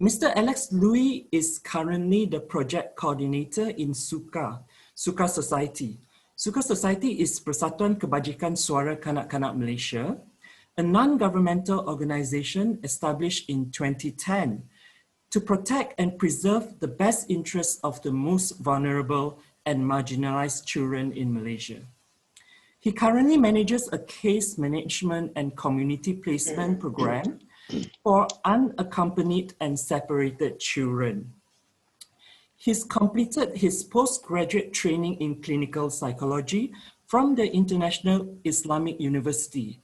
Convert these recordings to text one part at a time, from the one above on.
Mr. Alex Lieh is currently the project coordinator in Suka Society. Suka Society is Persatuan Kebajikan Suara Kanak-Kanak Malaysia, a non-governmental organization established in 2010 to protect and preserve the best interests of the most vulnerable and marginalized children in Malaysia. He currently manages a case management and community placement program for unaccompanied and separated children. He's completed his postgraduate training in clinical psychology from the International Islamic University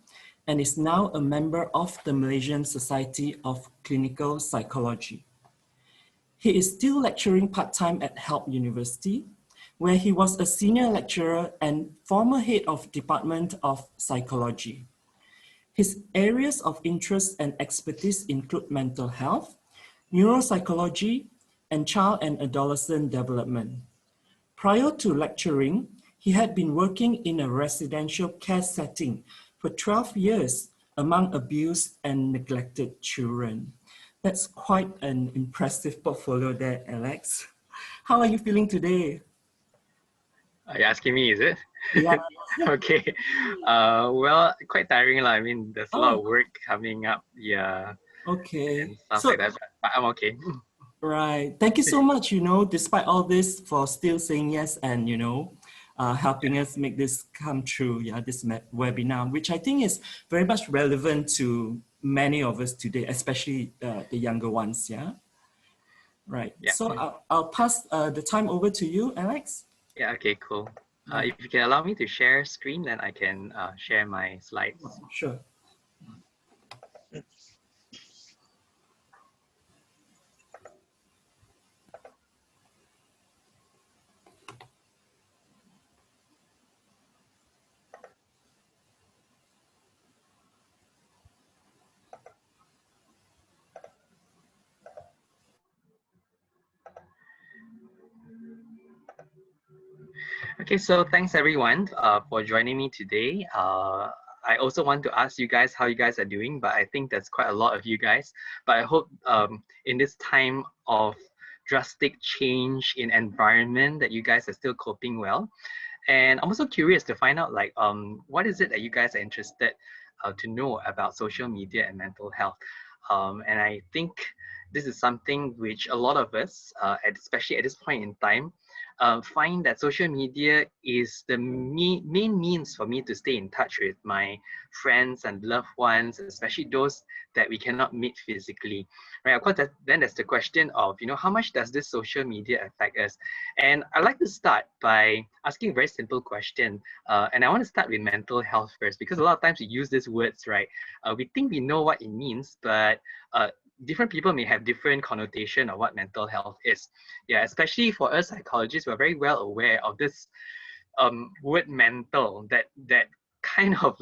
and is now a member of the Malaysian Society of Clinical Psychology. He is still lecturing part-time at Help University, where he was a senior lecturer and former head of Department of Psychology. His areas of interest and expertise include mental health, neuropsychology, and child and adolescent development. Prior to lecturing, he had been working in a residential care setting for 12 years among abused and neglected children. That's quite an impressive portfolio there, Alex. How are you feeling today? Are you asking me, is it? Yeah. Okay. Well, quite tiring. I mean, there's a lot of work coming up. Yeah. Okay. And stuff like that, but I'm okay. Right. Thank you so much, despite all this, for still saying yes and, helping us make this come true. Yeah, this webinar, which I think is very much relevant to many of us today, especially the younger ones. Yeah. Right. Yeah. So I'll pass the time over to you, Alex. Yeah. Okay. Cool. If you can allow me to share screen, then I can share my slides. Sure. Okay, so thanks everyone for joining me today. I also want to ask you guys how you guys are doing, but I think that's quite a lot of you guys. But I hope in this time of drastic change in environment that you guys are still coping well. And I'm also curious to find out what is it that you guys are interested to know about social media and mental health. And I think this is something which a lot of us, especially at this point in time, find that social media is the main means for me to stay in touch with my friends and loved ones, especially those that we cannot meet physically, right? Of course, then there's the question of, how much does this social media affect us? And I'd like to start by asking a very simple question. And I want to start with mental health first, because a lot of times we use these words, right? We think we know what it means, but different people may have different connotation of what mental health is. Yeah, especially for us psychologists, we're very well aware of this word mental that kind of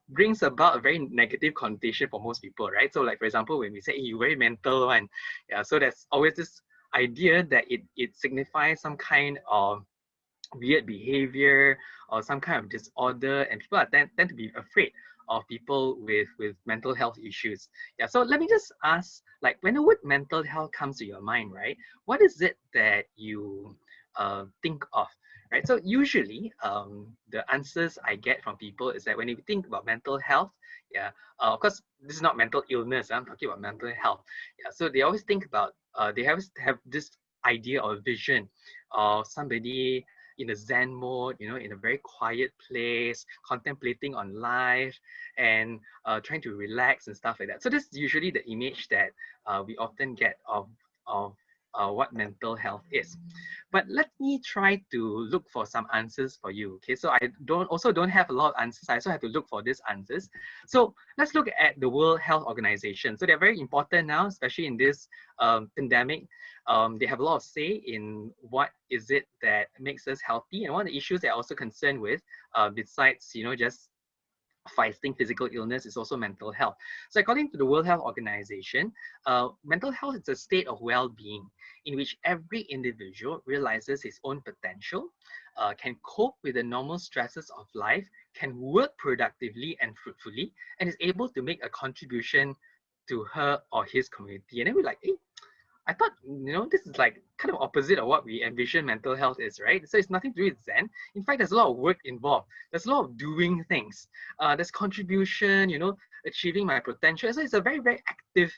brings about a very negative connotation for most people, right? So for example, when we say, hey, you're very mental one, yeah, so there's always this idea that it signifies some kind of weird behavior or some kind of disorder, and people tend to be afraid of people with mental health issues. Yeah, so let me just ask, when the word mental health comes to your mind, right, what is it that you think of, right? So usually the answers I get from people is that when you think about mental health, yeah, of course this is not mental illness, I'm talking about mental health. Yeah, so they always think about they always have this idea or vision of somebody in a Zen mode, in a very quiet place, contemplating on life and trying to relax and stuff like that. So this is usually the image that we often get of what mental health is. But let me try to look for some answers for you. Okay, so I don't have a lot of answers. I also have to look for these answers. So let's look at the World Health Organization. So they're very important now, especially in this pandemic. They have a lot of say in what is it that makes us healthy, and one of the issues they're also concerned with, besides just fighting physical illness, is also mental health. So according to the World Health Organization, mental health is a state of well-being in which every individual realizes his own potential, can cope with the normal stresses of life, can work productively and fruitfully, and is able to make a contribution to her or his community. And then we're like, hey, I thought, this is like kind of opposite of what we envision mental health is, right? So it's nothing to do with Zen. In fact, there's a lot of work involved. There's a lot of doing things. There's contribution, achieving my potential. So it's a very, very active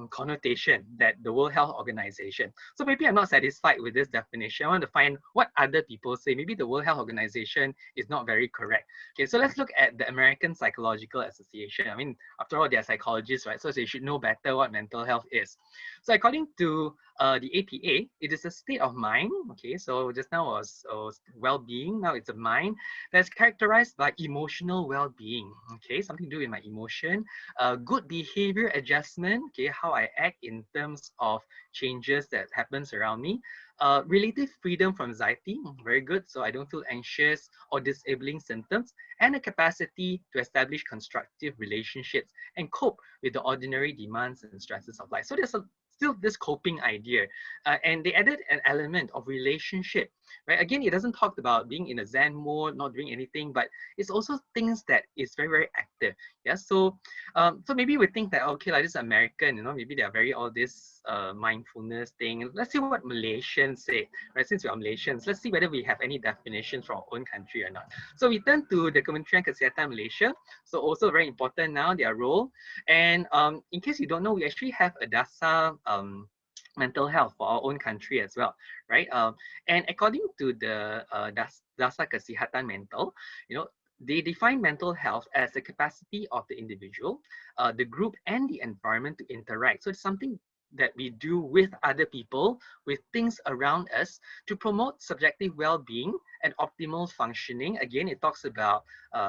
connotation that the World Health Organization. So maybe I'm not satisfied with this definition. I want to find what other people say. Maybe the World Health Organization is not very correct. Okay, so let's look at the American Psychological Association. I mean, after all, they're psychologists, right? So they should know better what mental health is. So according to the APA, it is a state of mind. Okay, so just now was well-being. Now it's a mind that's characterized by emotional well-being. Okay, something to do with my emotion, good behavior adjustment. Okay, how I act in terms of changes that happens around me. Relative freedom from anxiety, very good. So I don't feel anxious or disabling symptoms, and a capacity to establish constructive relationships and cope with the ordinary demands and stresses of life. So there's still this coping idea, and they added an element of relationship, right? Again, it doesn't talk about being in a Zen mode, not doing anything, but it's also things that is very, very active. Yeah, so maybe we think that, okay, like this American, maybe they are very all this mindfulness thing. Let's see what Malaysians say, right? Since we are Malaysians, let's see whether we have any definitions from our own country or not. So we turn to the Kementerian Kesihatan Malaysia. So also very important now, their role. And in case you don't know, we actually have a DASA mental health for our own country as well, right? And according to the DASA Kesihatan Mental, they define mental health as the capacity of the individual, the group, and the environment to interact. So it's something that we do with other people, with things around us, to promote subjective well-being and optimal functioning. Again, it talks about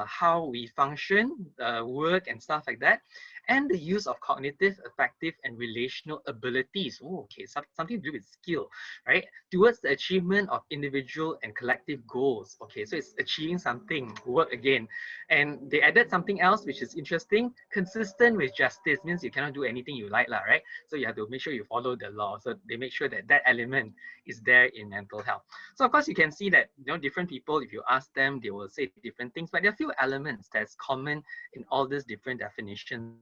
how we function, work, and stuff like that, and the use of cognitive, affective, and relational abilities. Oh, okay, something to do with skill, right? Towards the achievement of individual and collective goals. Okay, so it's achieving something, work again. And they added something else, which is interesting, consistent with justice, means you cannot do anything you like, right? So you have to make sure you follow the law. So they make sure that that element is there in mental health. So of course, you can see that, different people, if you ask them, they will say different things, but there are a few elements that's common in all these different definitions.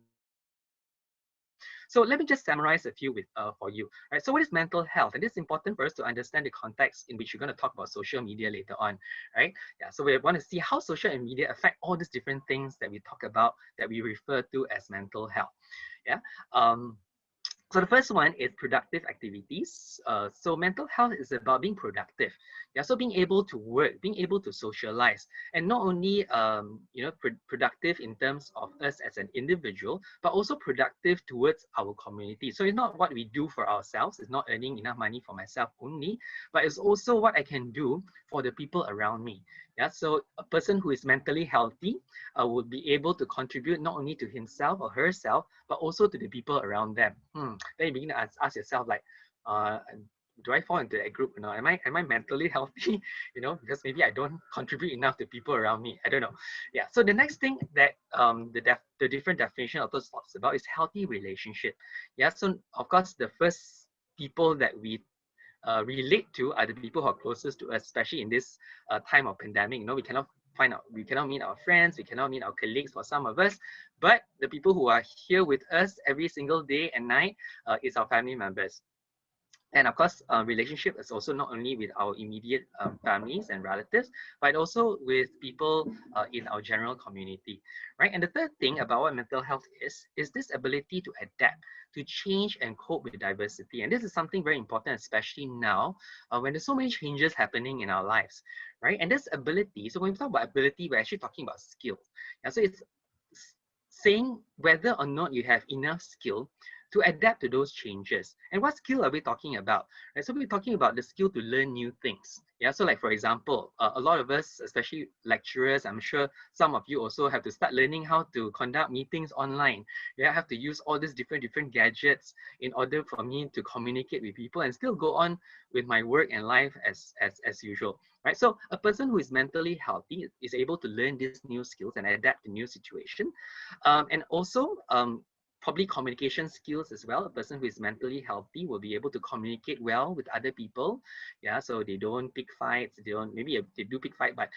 So let me just summarize a few for you. Right? So what is mental health? And it's important for us to understand the context in which we're going to talk about social media later on, right? Yeah. So we want to see how social media affect all these different things that we talk about, that we refer to as mental health. Yeah. So the first one is productive activities. So mental health is about being productive. Yeah, so being able to work, being able to socialize, and not only productive in terms of us as an individual, but also productive towards our community. So it's not what we do for ourselves. It's not earning enough money for myself only, but it's also what I can do for the people around me. Yeah, so a person who is mentally healthy would be able to contribute not only to himself or herself, but also to the people around them. Then you begin to ask yourself, like, do I fall into that group? Am I mentally healthy? Because maybe I don't contribute enough to people around me. I don't know. Yeah. So the next thing that the different definition of those talks about is healthy relationship. Yeah. So of course, the first people that we relate to are the people who are closest to us, especially in this time of pandemic. We cannot meet our friends, we cannot meet our colleagues for some of us, but the people who are here with us every single day and night is our family members. And of course, relationship is also not only with our immediate families and relatives, but also with people in our general community, right? And the third thing about what mental health is this ability to adapt, to change and cope with diversity. And this is something very important, especially now when there's so many changes happening in our lives, right? And this ability, so when we talk about ability, we're actually talking about skills. Yeah, so it's saying whether or not you have enough skill to adapt to those changes. And what skill are we talking about? Right, so we're talking about the skill to learn new things. Yeah, so like for example, a lot of us, especially lecturers, I'm sure some of you also have to start learning how to conduct meetings online. Yeah, I have to use all these different gadgets in order for me to communicate with people and still go on with my work and life as usual. Right, so a person who is mentally healthy is able to learn these new skills and adapt to new situation, and also probably communication skills as well. A person who is mentally healthy will be able to communicate well with other people. Yeah, so they don't pick fights. They don't, maybe they do pick fight, but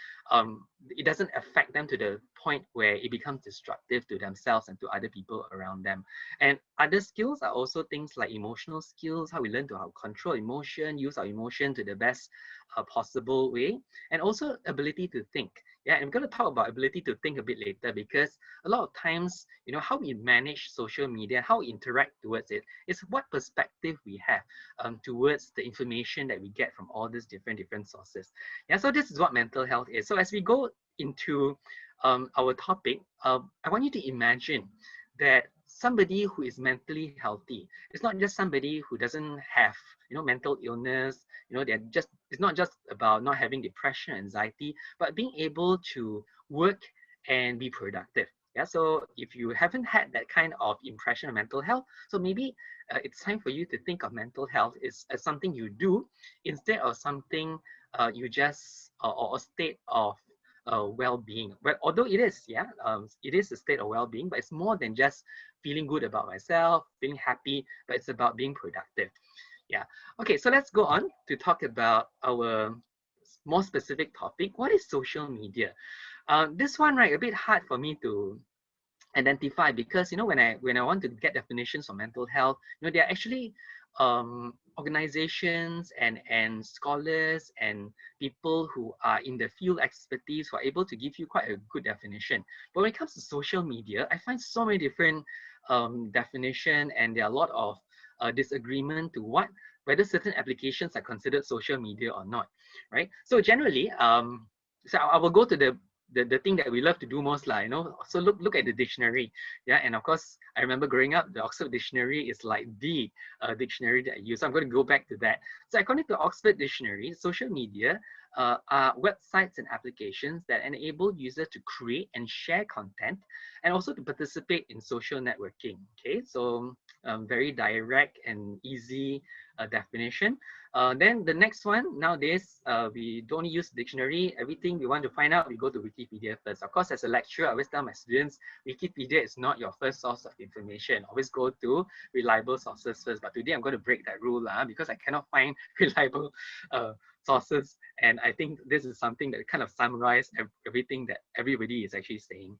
it doesn't affect them to the point where it becomes destructive to themselves and to other people around them. And other skills are also things like emotional skills, how we learn to how control emotion, use our emotion to the best possible way, and also ability to think. Yeah, and we're going to talk about ability to think a bit later, because a lot of times, you know, how we manage social media, how we interact towards it, is what perspective we have towards the information that we get from all these different sources. Yeah, so this is what mental health is. So as we go into our topic, I want you to imagine that somebody who is mentally healthy is not just somebody who doesn't have, you know, mental illness. You know, they're just, it's not just about not having depression, anxiety, but being able to work and be productive. Yeah, so if you haven't had that kind of impression of mental health, so maybe it's time for you to think of mental health as something you do instead of something you just, or a state of well-being. But although it is, yeah, it is a state of well-being, but it's more than just feeling good about myself, feeling happy, but it's about being productive. Yeah. Okay, so let's go on to talk about our more specific topic. What is social media? This one, right, a bit hard for me to identify, because, you know, when I want to get definitions of mental health, you know, there are actually organizations and scholars and people who are in the field expertise who are able to give you quite a good definition. But when it comes to social media, I find so many different definition, and there are a lot of disagreement to whether certain applications are considered social media or not, right? So generally, so I will go to the thing that we love to do most, like, you know, so look at the dictionary. Yeah, and of course I remember growing up, the Oxford Dictionary is like the dictionary that I use. So I'm going to go back to that. So according to Oxford Dictionary, social media are websites and applications that enable users to create and share content, and also to participate in social networking. Okay, so very direct and easy definition. Then the next one, nowadays, we don't use dictionary. Everything we want to find out, we go to Wikipedia first. Of course, as a lecturer, I always tell my students, Wikipedia is not your first source of information. Always go to reliable sources first. But today I'm going to break that rule because I cannot find reliable sources. And I think this is something that kind of summarizes everything that everybody is actually saying.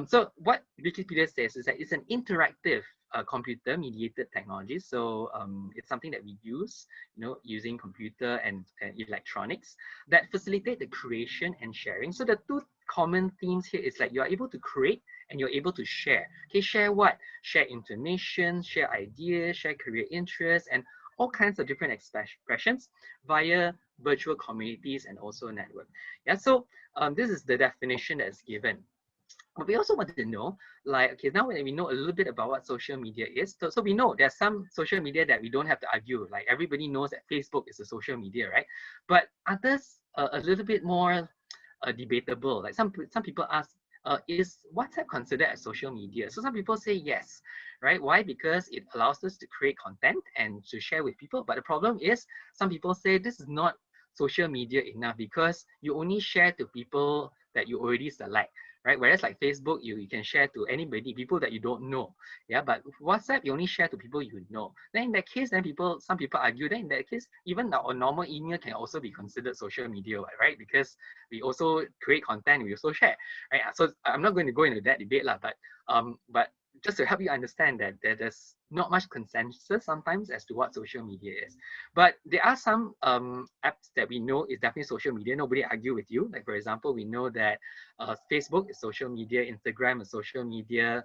So what Wikipedia says is that it's an interactive computer-mediated technology. So it's something that we use, you know, using computer and electronics that facilitate the creation and sharing. So the two common themes here is like you are able to create and you're able to share. Okay, share what? Share information, share ideas, share career interests, and all kinds of different expressions via virtual communities and also network. Yeah, so this is the definition that's given. But we also want to know, like, okay, now when we know a little bit about what social media is, so we know there's some social media that we don't have to argue. Like everybody knows that Facebook is a social media, right? But others a little bit more debatable. Like some people ask, is WhatsApp considered as social media? So some people say yes, right? Why? Because it allows us to create content and to share with people. But the problem is, some people say this is not social media enough because you only share to people that you already select, right? Whereas like Facebook, you can share to anybody, people that you don't know. Yeah, but WhatsApp, you only share to people you know. Then in that case, then some people argue, then in that case, even our normal email can also be considered social media, right? Because we also create content, we also share, right? So I'm not going to go into that debate, but just to help you understand that there's not much consensus sometimes as to what social media is. But there are some apps that we know is definitely social media. Nobody argue with you. Like for example, we know that Facebook is social media, Instagram is social media.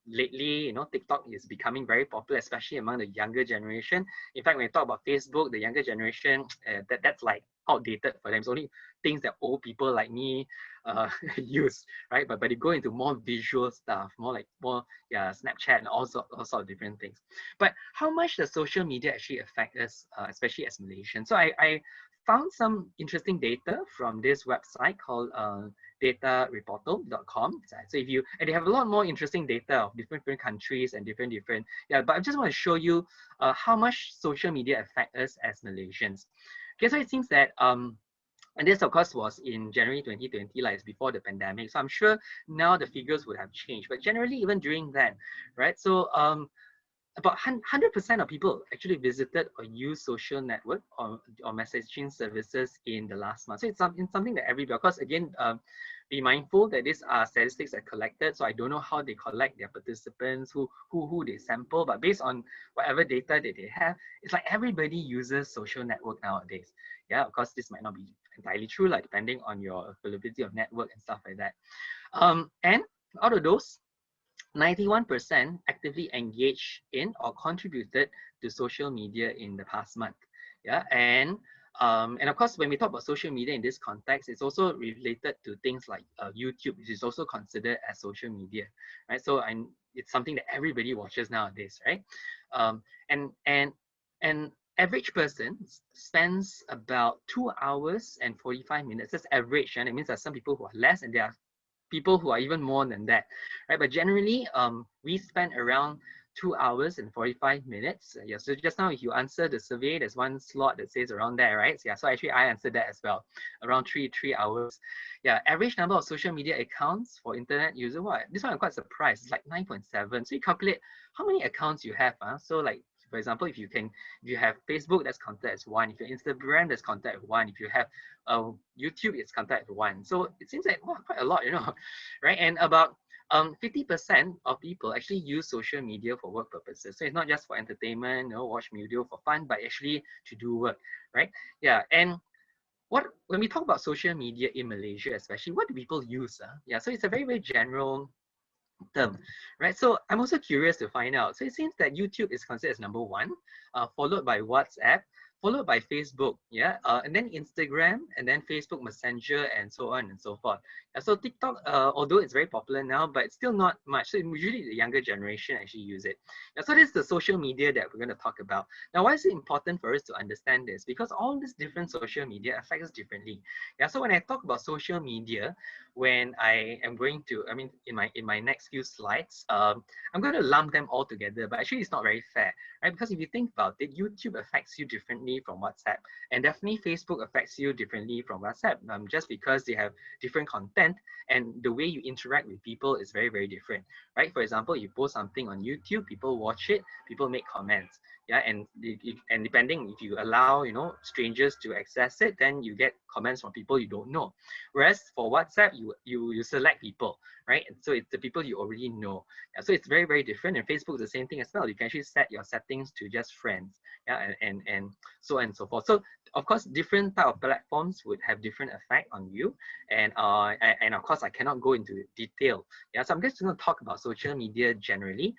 Lately, you know, TikTok is becoming very popular, especially among the younger generation. In fact, when we talk about Facebook, the younger generation, that's like outdated for them. It's only things that old people like me use, right? But you go into more visual stuff, more Snapchat and all sorts of different things. But how much does social media actually affect us, especially as Malaysians? So I found some interesting data from this website called datareportal.com. So and they have a lot more interesting data of different countries and different, but I just want to show you how much social media affect us as Malaysians. Okay, so it seems that And this, of course, was in January 2020, like it's before the pandemic. So I'm sure now the figures would have changed. But generally, even during then, right? So about 100% of people actually visited or used social network or messaging services in the last month. So it's something that everybody, of course, again, be mindful that these are statistics that are collected. So I don't know how they collect their participants, who they sample, but based on whatever data that they have, it's like everybody uses social network nowadays. Yeah, of course, this might not be entirely true, like depending on your availability of network and stuff like that. And out of those, 91% actively engaged in or contributed to social media in the past month. Yeah, and of course, when we talk about social media in this context, it's also related to things like YouTube, which is also considered as social media, right? So it's something that everybody watches nowadays, right? Um, and and and average person spends about 2 hours and 45 minutes. That's average, and it means that some people who are less, and there are people who are even more than that, right? But generally, we spend around 2 hours and 45 minutes. Yeah, so just now, if you answer the survey, there's one slot that says around there, right? So, yeah, so actually I answered that as well, around three hours. Yeah, average number of social media accounts for internet user, what? This one I'm quite surprised, it's like 9.7. So you calculate how many accounts you have. So like, for example, if you have Facebook, that's counted as one. If you have Instagram, that's counted as one. If you have YouTube, it's counted as one. So it seems like, wow, quite a lot, right? And about 50% of people actually use social media for work purposes. So it's not just for entertainment, watch video for fun, but actually to do work, right? Yeah, and when we talk about social media in Malaysia, especially, what do people use? Yeah, so it's a very, very general term, right? So I'm also curious to find out. So it seems that YouTube is considered as number one, followed by WhatsApp, followed by Facebook, yeah, and then Instagram, and then Facebook Messenger, and so on and so forth. So TikTok, although it's very popular now, but it's still not much. So usually the younger generation actually use it. So this is the social media that we're going to talk about. Now, why is it important for us to understand this? Because all these different social media affect us differently. Yeah. So when I talk about social media, when I am going to, I mean, in my next few slides, I'm going to lump them all together, but actually it's not very fair, right? Because if you think about it, YouTube affects you differently from WhatsApp, and definitely Facebook affects you differently from WhatsApp, just because they have different content and the way you interact with people is very, very different, right? For example, you post something on YouTube, people watch it, people make comments, yeah, and depending if you allow strangers to access it, then you get comments from people you don't know. Whereas for WhatsApp, you select people, right? And so it's the people you already know. Yeah, so it's very, very different. And Facebook is the same thing as well. You can actually set your settings to just friends, yeah, and so on and so forth. So of course, different type of platforms would have different effect on you, and of course, I cannot go into detail. Yeah, so I'm just going to talk about social media generally,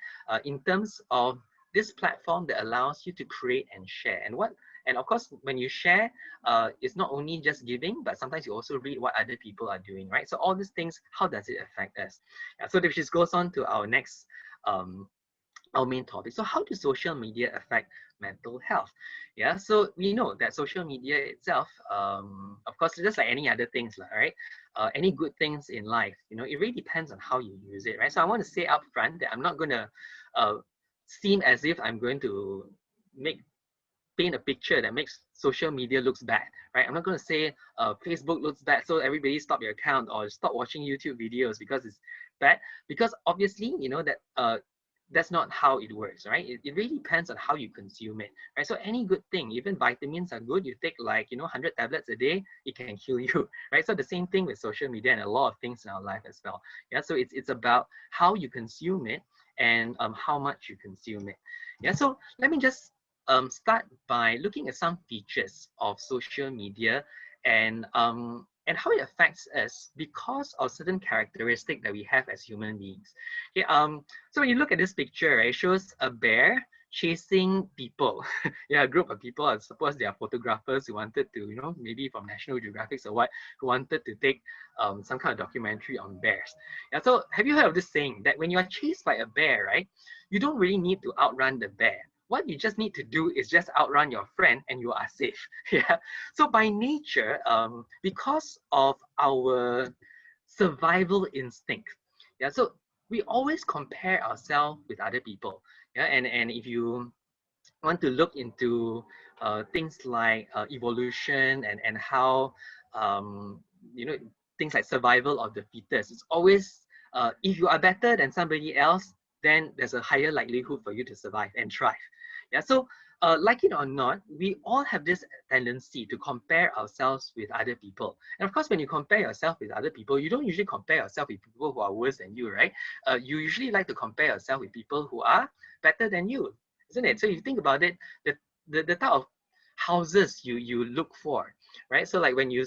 in terms of this platform that allows you to create and share. And of course, when you share, it's not only just giving, but sometimes you also read what other people are doing, right? So all these things, how does it affect us? Yeah, so this just goes on to our next our main topic. So how does social media affect mental health? Yeah, so we know that social media itself, of course, just like any other things, right? Any good things in life, it really depends on how you use it, right? So I want to say up front that I'm not going to seem as if I'm going to paint a picture that makes social media looks bad, right? I'm not going to say Facebook looks bad, so everybody stop your account or stop watching YouTube videos because it's bad. Because obviously, that that's not how it works, right? It really depends on how you consume it, right? So any good thing, even vitamins are good. You take 100 tablets a day, it can kill you, right? So the same thing with social media and a lot of things in our life as well. Yeah, so it's about how you consume it and how much you consume it. Yeah, so let me just start by looking at some features of social media and how it affects us because of certain characteristics that we have as human beings. Okay, so when you look at this picture, right, it shows a bear chasing people. Yeah, a group of people. I suppose they are photographers who wanted to, maybe from National Geographic or what, who wanted to take some kind of documentary on bears. Yeah, so have you heard of this saying that when you are chased by a bear, right, you don't really need to outrun the bear. What you just need to do is just outrun your friend and you are safe. Yeah. So by nature, because of our survival instinct, yeah, so we always compare ourselves with other people. Yeah, and if you want to look into things like evolution and how you know, things like survival of the fittest. It's always, if you are better than somebody else, then there's a higher likelihood for you to survive and thrive. Yeah, so like it or not, we all have this tendency to compare ourselves with other people. And of course, when you compare yourself with other people, you don't usually compare yourself with people who are worse than you, right? You usually like to compare yourself with people who are better than you, isn't it? So you think about it, the type of houses you look for, right? So like when you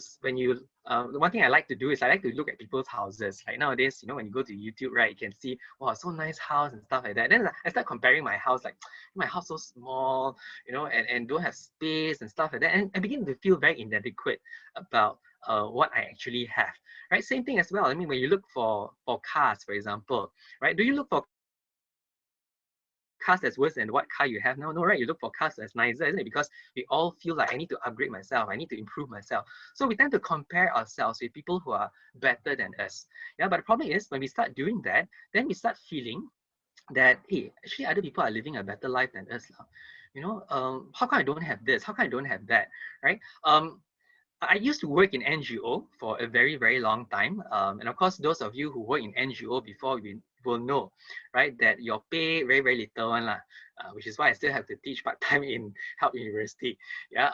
the one thing I like to do is I like to look at people's houses. Like nowadays, you know, when you go to YouTube, right, you can see, wow, so nice house and stuff like that. Then I start comparing my house, like my house so small, you know, and don't have space and stuff like that. And I begin to feel very inadequate about what I actually have, right? Same thing as well. I mean, when you look for cars, for example, right? Do you look for cars that's worse than what car you have now? No, right? You look for cars that's nicer, isn't it? Because we all feel like I need to upgrade myself, I need to improve myself. So we tend to compare ourselves with people who are better than us. Yeah, but the problem is when we start doing that, then we start feeling that, hey, actually other people are living a better life than us now. You know, how come I don't have this? How come I don't have that? Right? I used to work in NGO for a very, very long time. And of course, those of you who work in NGO before will know, right, that your pay very, very little one lah, which is why I still have to teach part-time in Help University. Yeah.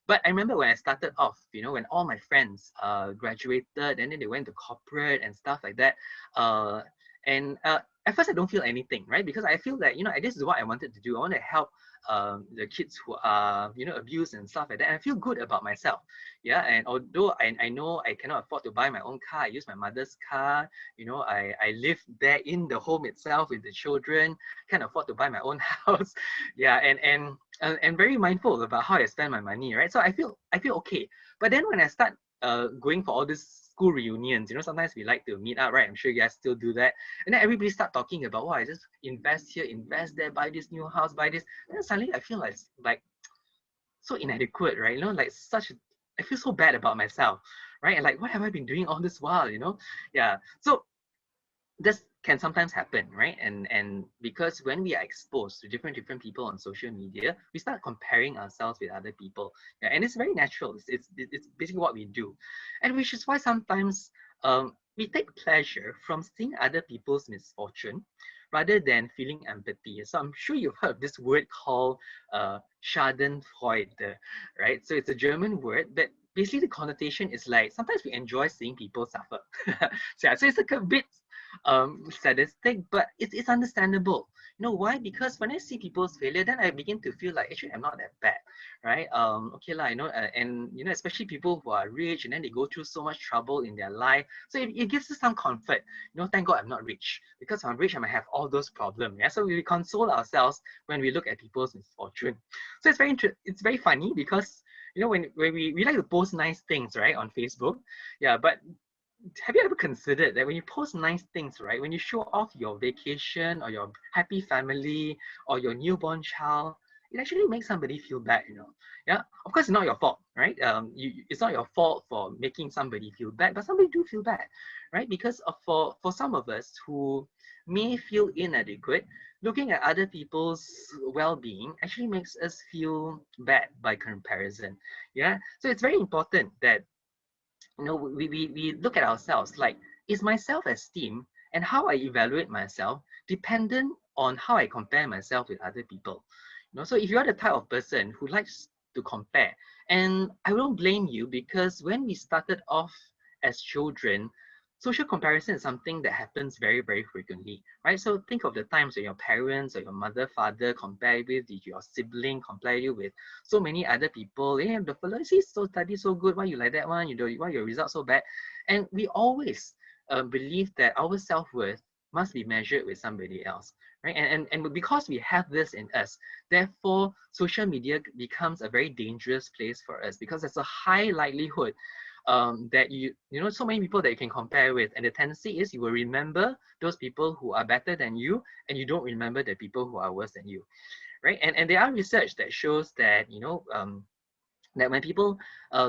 But I remember when I started off, you know, when all my friends graduated and then they went to corporate and stuff like that. And at first I don't feel anything, right? Because I feel that, you know, this is what I wanted to do. I want to help the kids who are, you know, abused and stuff like that. And I feel good about myself. Yeah, and although I know I cannot afford to buy my own car, I use my mother's car. You know, I live there in the home itself with the children. Can't afford to buy my own house. Yeah, and very mindful about how I spend my money, right? So I feel okay. But then when I start going for all these school reunions, you know, sometimes we like to meet up, right? I'm sure you guys still do that. And then everybody start talking about, oh, I just invest here, invest there, buy this new house, buy this. And then suddenly I feel like so inadequate, right? You know, like I feel so bad about myself, right? And like, what have I been doing all this while, you know? Yeah. So this can sometimes happen, right? And because when we are exposed to different people on social media, we start comparing ourselves with other people. Yeah, and it's very natural. It's basically what we do. And which is why sometimes we take pleasure from seeing other people's misfortune rather than feeling empathy. So I'm sure you've heard this word called Schadenfreude, right? So it's a German word, but basically the connotation is like sometimes we enjoy seeing people suffer. So, yeah, so it's like a bit sadistic, but it's understandable. You know why? Because when I see people's failure, then I begin to feel like actually I'm not that bad, right? Okay lah, you know, and you know, especially people who are rich and then they go through so much trouble in their life, so it gives us some comfort. You know, thank God I'm not rich, because if I'm rich I might have all those problems. Yeah, so we console ourselves when we look at people's misfortune. So it's very funny because you know when we like to post nice things, right, on Facebook. Yeah, but have you ever considered that when you post nice things, right, when you show off your vacation or your happy family or your newborn child, it actually makes somebody feel bad, you know? Yeah, of course, it's not your fault, right? It's not your fault for making somebody feel bad, but somebody do feel bad, right? Because for some of us who may feel inadequate, looking at other people's well-being actually makes us feel bad by comparison. Yeah, so it's very important that you know we look at ourselves like, is my self-esteem and how I evaluate myself dependent on how I compare myself with other people. You know, so if you're the type of person who likes to compare, and I don't blame you, because when we started off as children, social comparison is something that happens very, very frequently, right? So think of the times when your parents or your mother, father compare with your sibling, compare you with so many other people. Hey, the fellow is so study so good. Why you like that one? You know, why your results so bad? And we always believe that our self-worth must be measured with somebody else, right? And because we have this in us, therefore social media becomes a very dangerous place for us, because there's a high likelihood that you know so many people that you can compare with, and the tendency is you will remember those people who are better than you, and you don't remember the people who are worse than you, right? And there are research that shows that that when people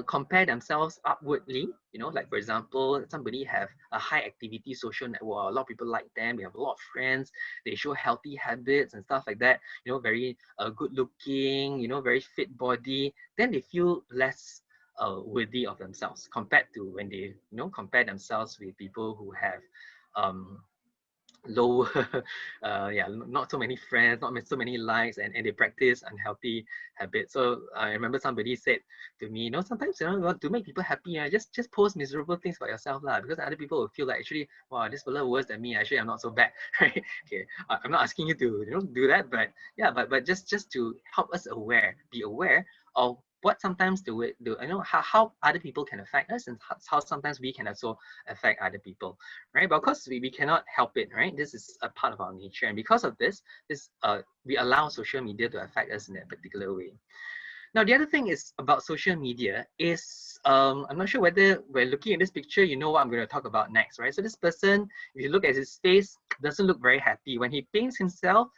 compare themselves upwardly, you know, like for example, somebody have a high activity social network, a lot of people like them, they have a lot of friends, they show healthy habits and stuff like that, you know, very good looking, you know, very fit body, then they feel less worthy of themselves compared to when they compare themselves with people who have lower yeah, not so many friends, not so many likes, and they practice unhealthy habits. So I remember somebody said to me, sometimes you want to make people happy, just post miserable things about yourself lah, because other people will feel like, actually, wow, this fella worse than me, actually I'm not so bad. Right? Okay, I'm not asking you to do that, but yeah, but just to help us be aware of what sometimes how other people can affect us, and how sometimes we can also affect other people, right? But of course we cannot help it, right? This is a part of our nature, and because of this we allow social media to affect us in that particular way. Now, the other thing is about social media is, I'm not sure whether we're looking at this picture, you know what I'm going to talk about next, right? So this person, if you look at his face, doesn't look very happy. When he paints himself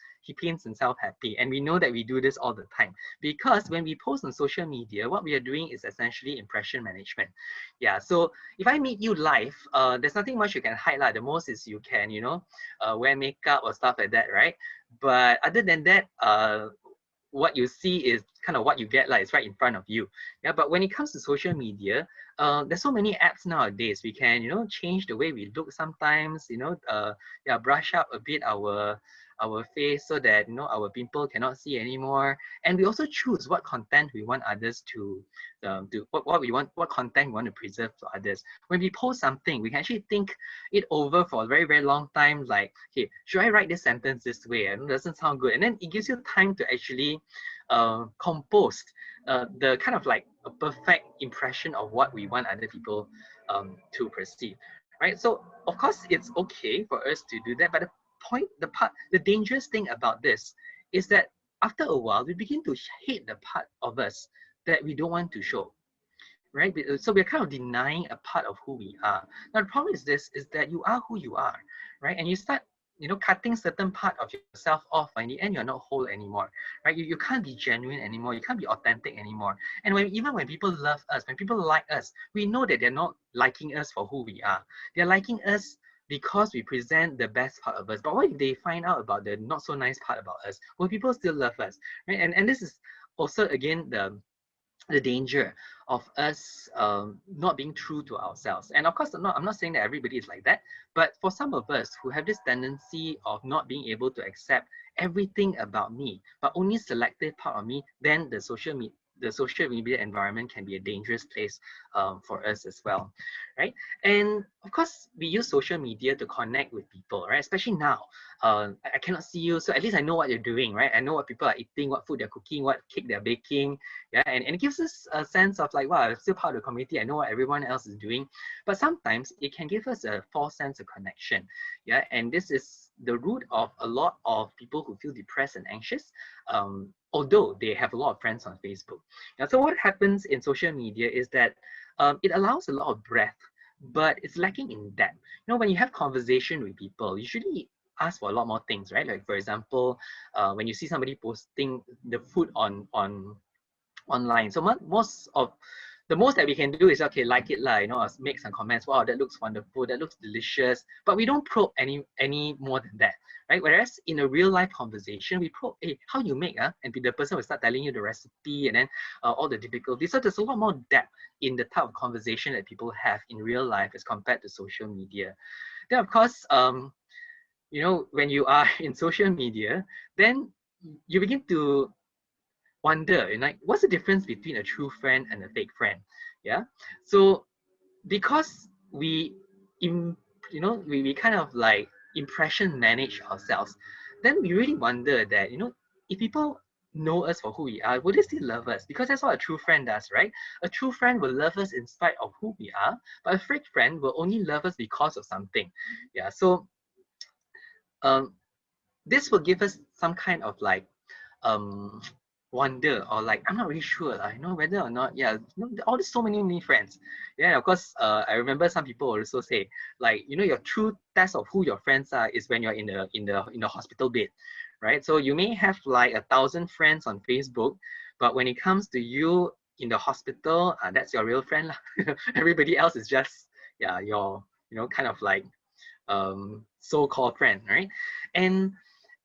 happy. And we know that we do this all the time, because when we post on social media, what we are doing is essentially impression management. Yeah, so if I meet you live, there's nothing much you can hide. The most is you can, wear makeup or stuff like that, right? But other than that, what you see is kind of what you get, like it's right in front of you. Yeah, but when it comes to social media, there's so many apps nowadays. We can, change the way we look sometimes, yeah, brush up a bit our face so that our pimple cannot see anymore. And we also choose what content we want others to do, what content we want to preserve to others. When we post something, we can actually think it over for a very, very long time, like, okay, should I write this sentence this way? It doesn't sound good. And then it gives you time to actually compose the kind of like a perfect impression of what we want other people to perceive, right? So of course it's okay for us to do that, but the dangerous thing about this is that after a while we begin to hate the part of us that we don't want to show, right? So we're kind of denying a part of who we are. Now the problem is that you are who you are, right? And you start cutting certain part of yourself off, and in the end you're not whole anymore, right? You can't be genuine anymore, you can't be authentic anymore. And even when people love us, when people like us, we know that they're not liking us for who we are. They're liking us because we present the best part of us. But what if they find out about the not so nice part about us? Will people still love us, right? And this is also, again, the danger of us not being true to ourselves. And of course, I'm not saying that everybody is like that, but for some of us who have this tendency of not being able to accept everything about me, but only selected part of me, then the social media environment can be a dangerous place for us as well, right? And of course, we use social media to connect with people, right? Especially now, I cannot see you, so at least I know what you're doing, right? I know what people are eating, what food they're cooking, what cake they're baking, yeah, and it gives us a sense of like, wow, I'm still part of the community, I know what everyone else is doing. But sometimes it can give us a false sense of connection, yeah, and this is the root of a lot of people who feel depressed and anxious, although they have a lot of friends on Facebook. Now, so what happens in social media is that it allows a lot of breadth, but it's lacking in depth. When you have conversation with people, usually ask for a lot more things, right? Like, for example, when you see somebody posting the food online, so the most that we can do is, okay, like it, make some comments, wow, that looks wonderful, that looks delicious, but we don't probe any more than that, right? Whereas in a real life conversation, we probe, hey, how you make, and the person will start telling you the recipe, and then all the difficulties. So there's a lot more depth in the type of conversation that people have in real life as compared to social media. Then of course, when you are in social media, then you begin to wonder, like, what's the difference between a true friend and a fake friend? Yeah. So because we kind of like impression manage ourselves, then we really wonder that, if people know us for who we are, will they still love us? Because that's what a true friend does, right? A true friend will love us in spite of who we are, but a fake friend will only love us because of something. Yeah. So this will give us some kind of like wonder, or like, I'm not really sure, whether or not, yeah, all these so many friends. Yeah, of course, I remember some people also say, like, your true test of who your friends are is when you're in the hospital bed, right? So you may have like 1,000 friends on Facebook, but when it comes to you in the hospital, that's your real friend. Everybody else is just, yeah, your kind of like so-called friend, right? And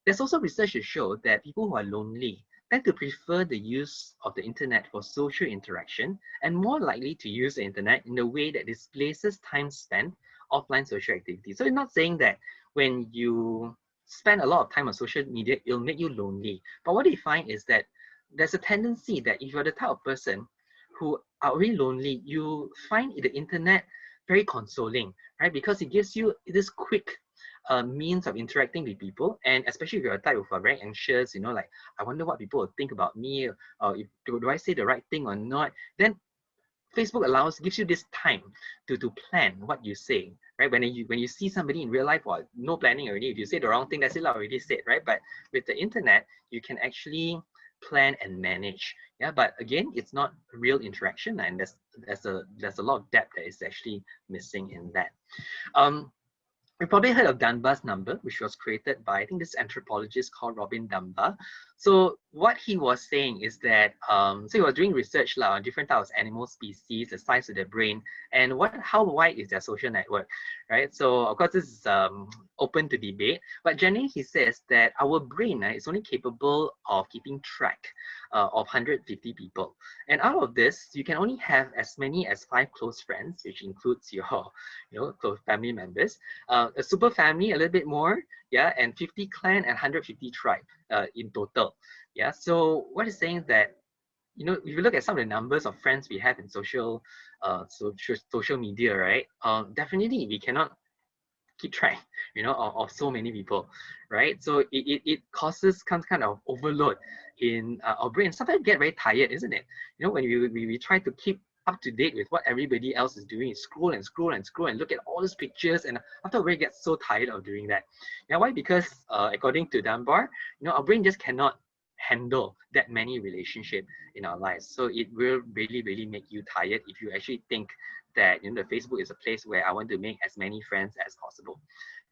there's also research to show that people who are lonely tend to prefer the use of the internet for social interaction and more likely to use the internet in a way that displaces time spent offline social activity. So it's not saying that when you spend a lot of time on social media, it'll make you lonely. But what you find is that there's a tendency that if you're the type of person who are really lonely, you find the internet very consoling, right? Because it gives you this quick means of interacting with people, and especially if you're a type of very anxious, like I wonder what people will think about me, do I say the right thing or not? Then Facebook gives you this time to plan what you say, right? When you see somebody in real life, well, no planning already. If you say the wrong thing, that's it already said, right? But with the internet, you can actually plan and manage. Yeah, but again, it's not real interaction, and there's a lot of depth that is actually missing in that. You've probably heard of Dunbar's number, which was created by, I think, this anthropologist called Robin Dunbar. So what he was saying is that, so he was doing research on different types of animal species, the size of their brain, and how wide is their social network, right? So of course, this is open to debate, but generally he says that our brain is only capable of keeping track of 150 people. And out of this, you can only have as many as 5 close friends, which includes your close family members, a super family, a little bit more, yeah, and 50 clan and 150 tribe in total. Yeah, so what is saying that, if you look at some of the numbers of friends we have in social media, right? Definitely we cannot keep track, of so many people, right? So it causes some kind of overload in our brain. Sometimes we get very tired, isn't it? When we try to keep up to date with what everybody else is doing, scroll and scroll and scroll and look at all these pictures, and after we get so tired of doing that. Now, why? Because according to Dunbar, our brain just cannot handle that many relationships in our lives. So it will really, really make you tired if you actually think that the Facebook is a place where I want to make as many friends as possible.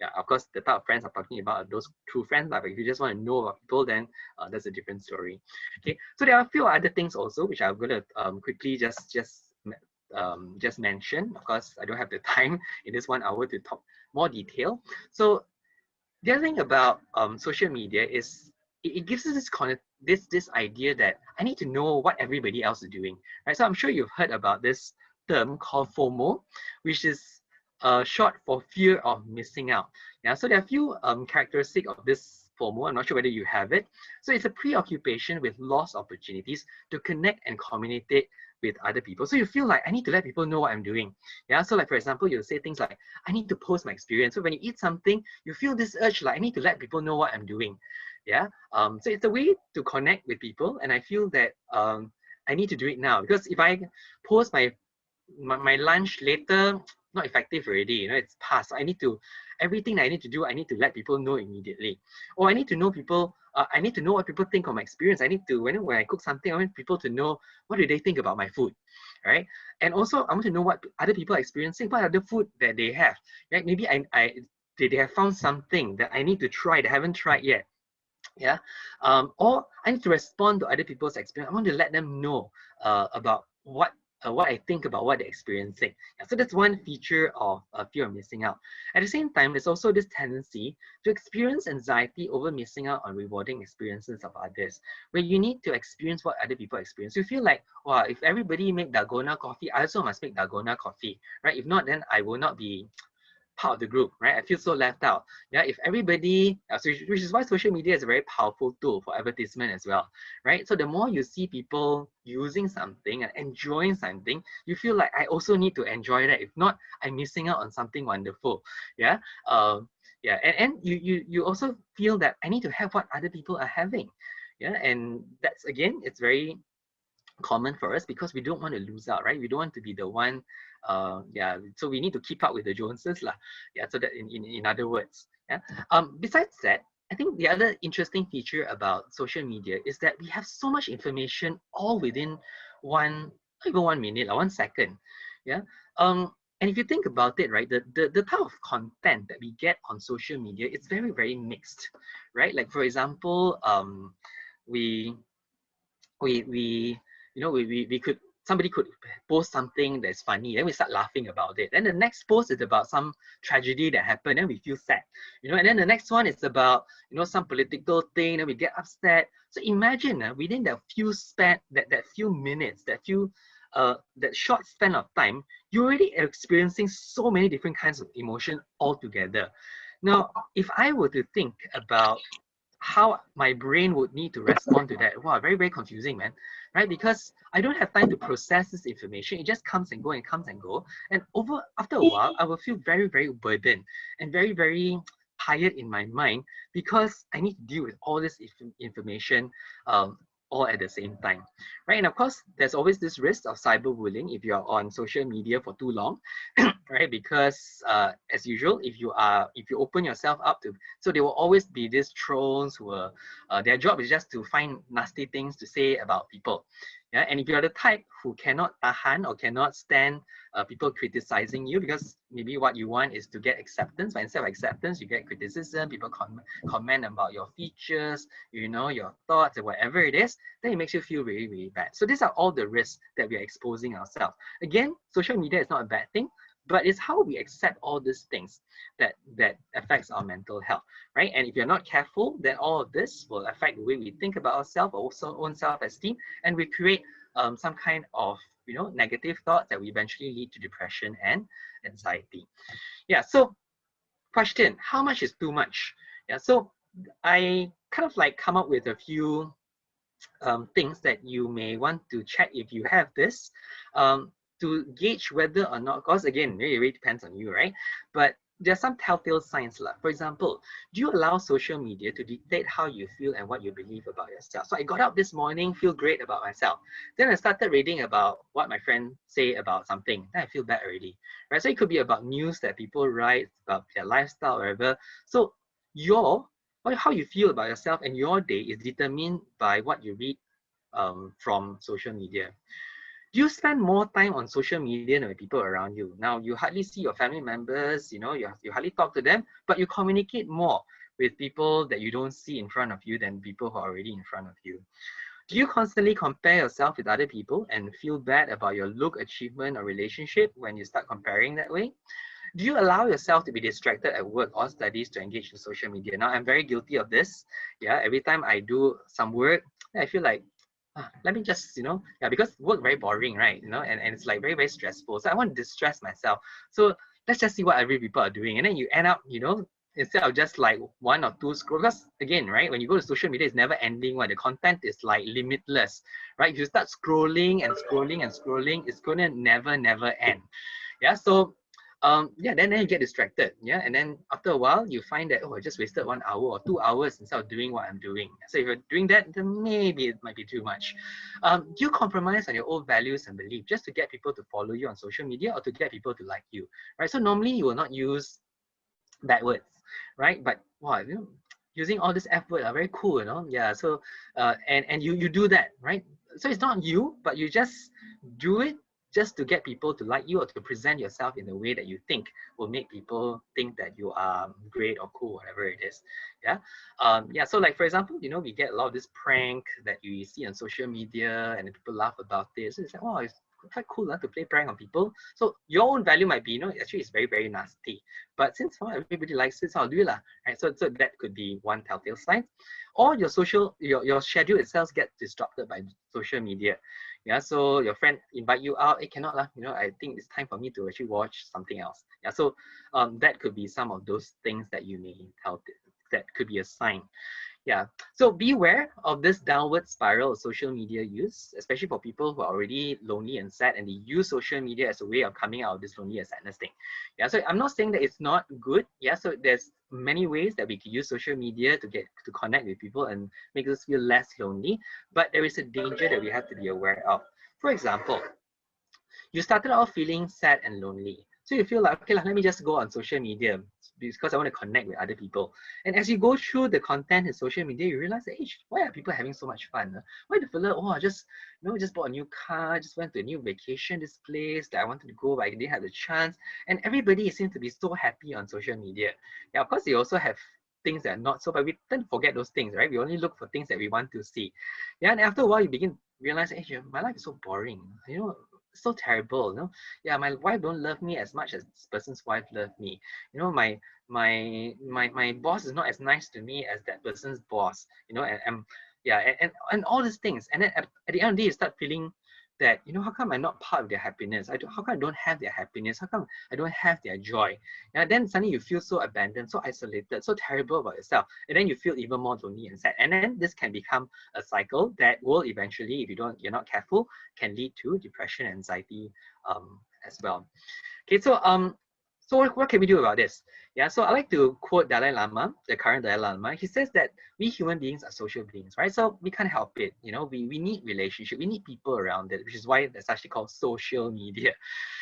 Yeah, of course, the type of friends I'm talking about are those true friends, but if you just want to know about people, then that's a different story. Okay, so there are a few other things also which I'm going to quickly just mention. Of course, I don't have the time in this 1 hour to talk more detail. So the other thing about social media is it gives us this idea that I need to know what everybody else is doing, right? So I'm sure you've heard about this term called FOMO, which is short for fear of missing out. Yeah, so there are a few characteristics of this FOMO. I'm not sure whether you have it. So it's a preoccupation with lost opportunities to connect and communicate with other people. So you feel like I need to let people know what I'm doing. Yeah. So like, for example, you'll say things like, I need to post my experience. So when you eat something, you feel this urge like I need to let people know what I'm doing. Yeah. So it's a way to connect with people. And I feel that I need to do it now, because if I post my lunch later, not effective already, it's past. Everything I need to do, I need to let people know immediately. Or I need to know people, I need to know what people think of my experience. I need to, when I cook something, I want people to know what do they think about my food, right? And also I want to know what other people are experiencing, what other food that they have, right? Maybe they have found something that I need to try that I haven't tried yet. Yeah, or I need to respond to other people's experience. I want to let them know about what I think about what they're experiencing. Yeah, so that's one feature of fear of missing out. At the same time, there's also this tendency to experience anxiety over missing out on rewarding experiences of others, where you need to experience what other people experience. You feel like, wow, if everybody make dalgona coffee, I also must make dalgona coffee, right? If not, then I will not be part of the group, right? I feel so left out. Yeah, if everybody, which is why social media is a very powerful tool for advertisement as well, right? So the more you see people using something and enjoying something, you feel like I also need to enjoy that. If not, I'm missing out on something wonderful. Yeah, yeah, and you also feel that I need to have what other people are having. Yeah, and that's, again, it's very common for us because we don't want to lose out, right? We don't want to be the one, yeah, so we need to keep up with the Joneses lah. Yeah, so that in other words, yeah. Besides that, I think the other interesting feature about social media is that we have so much information all within not even 1 minute or 1 second. Yeah. And if you think about it, right, the type of content that we get on social media, it's very, very mixed, right? Like, for example, we could somebody could post something that's funny, then we start laughing about it. Then the next post is about some tragedy that happened, then we feel sad, and then the next one is about, some political thing, then we get upset. So imagine within that few minutes, that short span of time, you're already experiencing so many different kinds of emotion altogether. Now, if I were to think about how my brain would need to respond to that, wow, very, very confusing, man, right? Because I don't have time to process this information. It just comes and go and comes and go. And after a while, I will feel very, very burdened and very, very tired in my mind because I need to deal with all this information all at the same time, right? And of course, there's always this risk of cyberbullying if you're on social media for too long, right? Because as usual, if you open yourself up to, so there will always be these trolls who are, their job is just to find nasty things to say about people. Yeah, and if you're the type who cannot tahan or cannot stand people criticizing you, because maybe what you want is to get acceptance, but instead of acceptance, you get criticism, people comment about your features, your thoughts, or whatever it is, then it makes you feel really, really bad. So these are all the risks that we are exposing ourselves. Again, social media is not a bad thing, but it's how we accept all these things that affects our mental health, right? And if you're not careful, then all of this will affect the way we think about ourselves, also own self-esteem, and we create some kind of negative thoughts that will eventually lead to depression and anxiety. Yeah. So, question: how much is too much? Yeah. So I kind of like come up with a few things that you may want to check if you have this. To gauge whether or not, because again, it really depends on you, right? But there are some telltale signs. For example, do you allow social media to dictate how you feel and what you believe about yourself? So I got up this morning, feel great about myself. Then I started reading about what my friends say about something. Then I feel bad already, right? So it could be about news that people write about their lifestyle, or whatever. So how you feel about yourself and your day is determined by what you read from social media. Do you spend more time on social media than with people around you? Now, you hardly see your family members, you hardly talk to them, but you communicate more with people that you don't see in front of you than people who are already in front of you. Do you constantly compare yourself with other people and feel bad about your look, achievement, or relationship when you start comparing that way? Do you allow yourself to be distracted at work or studies to engage in social media? Now, I'm very guilty of this. Yeah, every time I do some work, I feel like, let me just, because work very boring, right? And it's like very, very stressful. So I want to distress myself. So let's just see what other people are doing. And then you end up, instead of just like one or two scroll, because again, right, when you go to social media, it's never ending. The content is like limitless, right? If you start scrolling and scrolling and scrolling, it's going to never end. Yeah, so then you get distracted. Yeah, and then after a while, you find that, I just wasted 1 hour or 2 hours instead of doing what I'm doing. So if you're doing that, then maybe it might be too much. Do you compromise on your own values and beliefs just to get people to follow you on social media or to get people to like you, right? So normally you will not use bad words, right? But wow, using all this F word are very cool, Yeah. So and you do that, right? So it's not you, but you just do it just to get people to like you or to present yourself in a way that you think will make people think that you are great or cool, whatever it is. Yeah. So like, for example, we get a lot of this prank that you see on social media and people laugh about this. So it's like, wow, it's quite cool to play prank on people. So your own value might be, actually it's very, very nasty. But since everybody likes it, so I'll do it, right? So that could be one telltale sign. Or your schedule itself gets disrupted by social media. Yeah, so your friend invite you out, cannot lah, I think it's time for me to actually watch something else. Yeah, so that could be some of those things that you may tell, that could be a sign. Yeah, so beware of this downward spiral of social media use, especially for people who are already lonely and sad and they use social media as a way of coming out of this lonely and sadness thing. Yeah, so I'm not saying that it's not good. Yeah, so there's many ways that we can use social media to connect with people and make us feel less lonely, but there is a danger that we have to be aware of. For example, you started off feeling sad and lonely. So you feel like, okay, let me just go on social media because I want to connect with other people. And as you go through the content in social media, you realize that, hey, why are people having so much fun? Why the fella, just bought a new car, just went to a new vacation, this place that I wanted to go, but I didn't have the chance. And everybody seems to be so happy on social media. Yeah, of course, they also have things that are not so, but we tend to forget those things, right? We only look for things that we want to see. Yeah, and after a while, you begin realize, hey, my life is so boring, so terrible, yeah, my wife don't love me as much as this person's wife loved me, my boss is not as nice to me as that person's boss, and yeah, and all these things, and then at the end of the day, you start feeling that, how come I'm not part of their happiness? How come I don't have their happiness? How come I don't have their joy? And then suddenly you feel so abandoned, so isolated, so terrible about yourself. And then you feel even more lonely and sad. And then this can become a cycle that will eventually, if you're not careful, can lead to depression and anxiety as well. Okay, so what can we do about this? Yeah, so I like to quote Dalai Lama, the current Dalai Lama. He says that we human beings are social beings, right? So we can't help it. We need relationship, we need people around it, which is why that's actually called social media.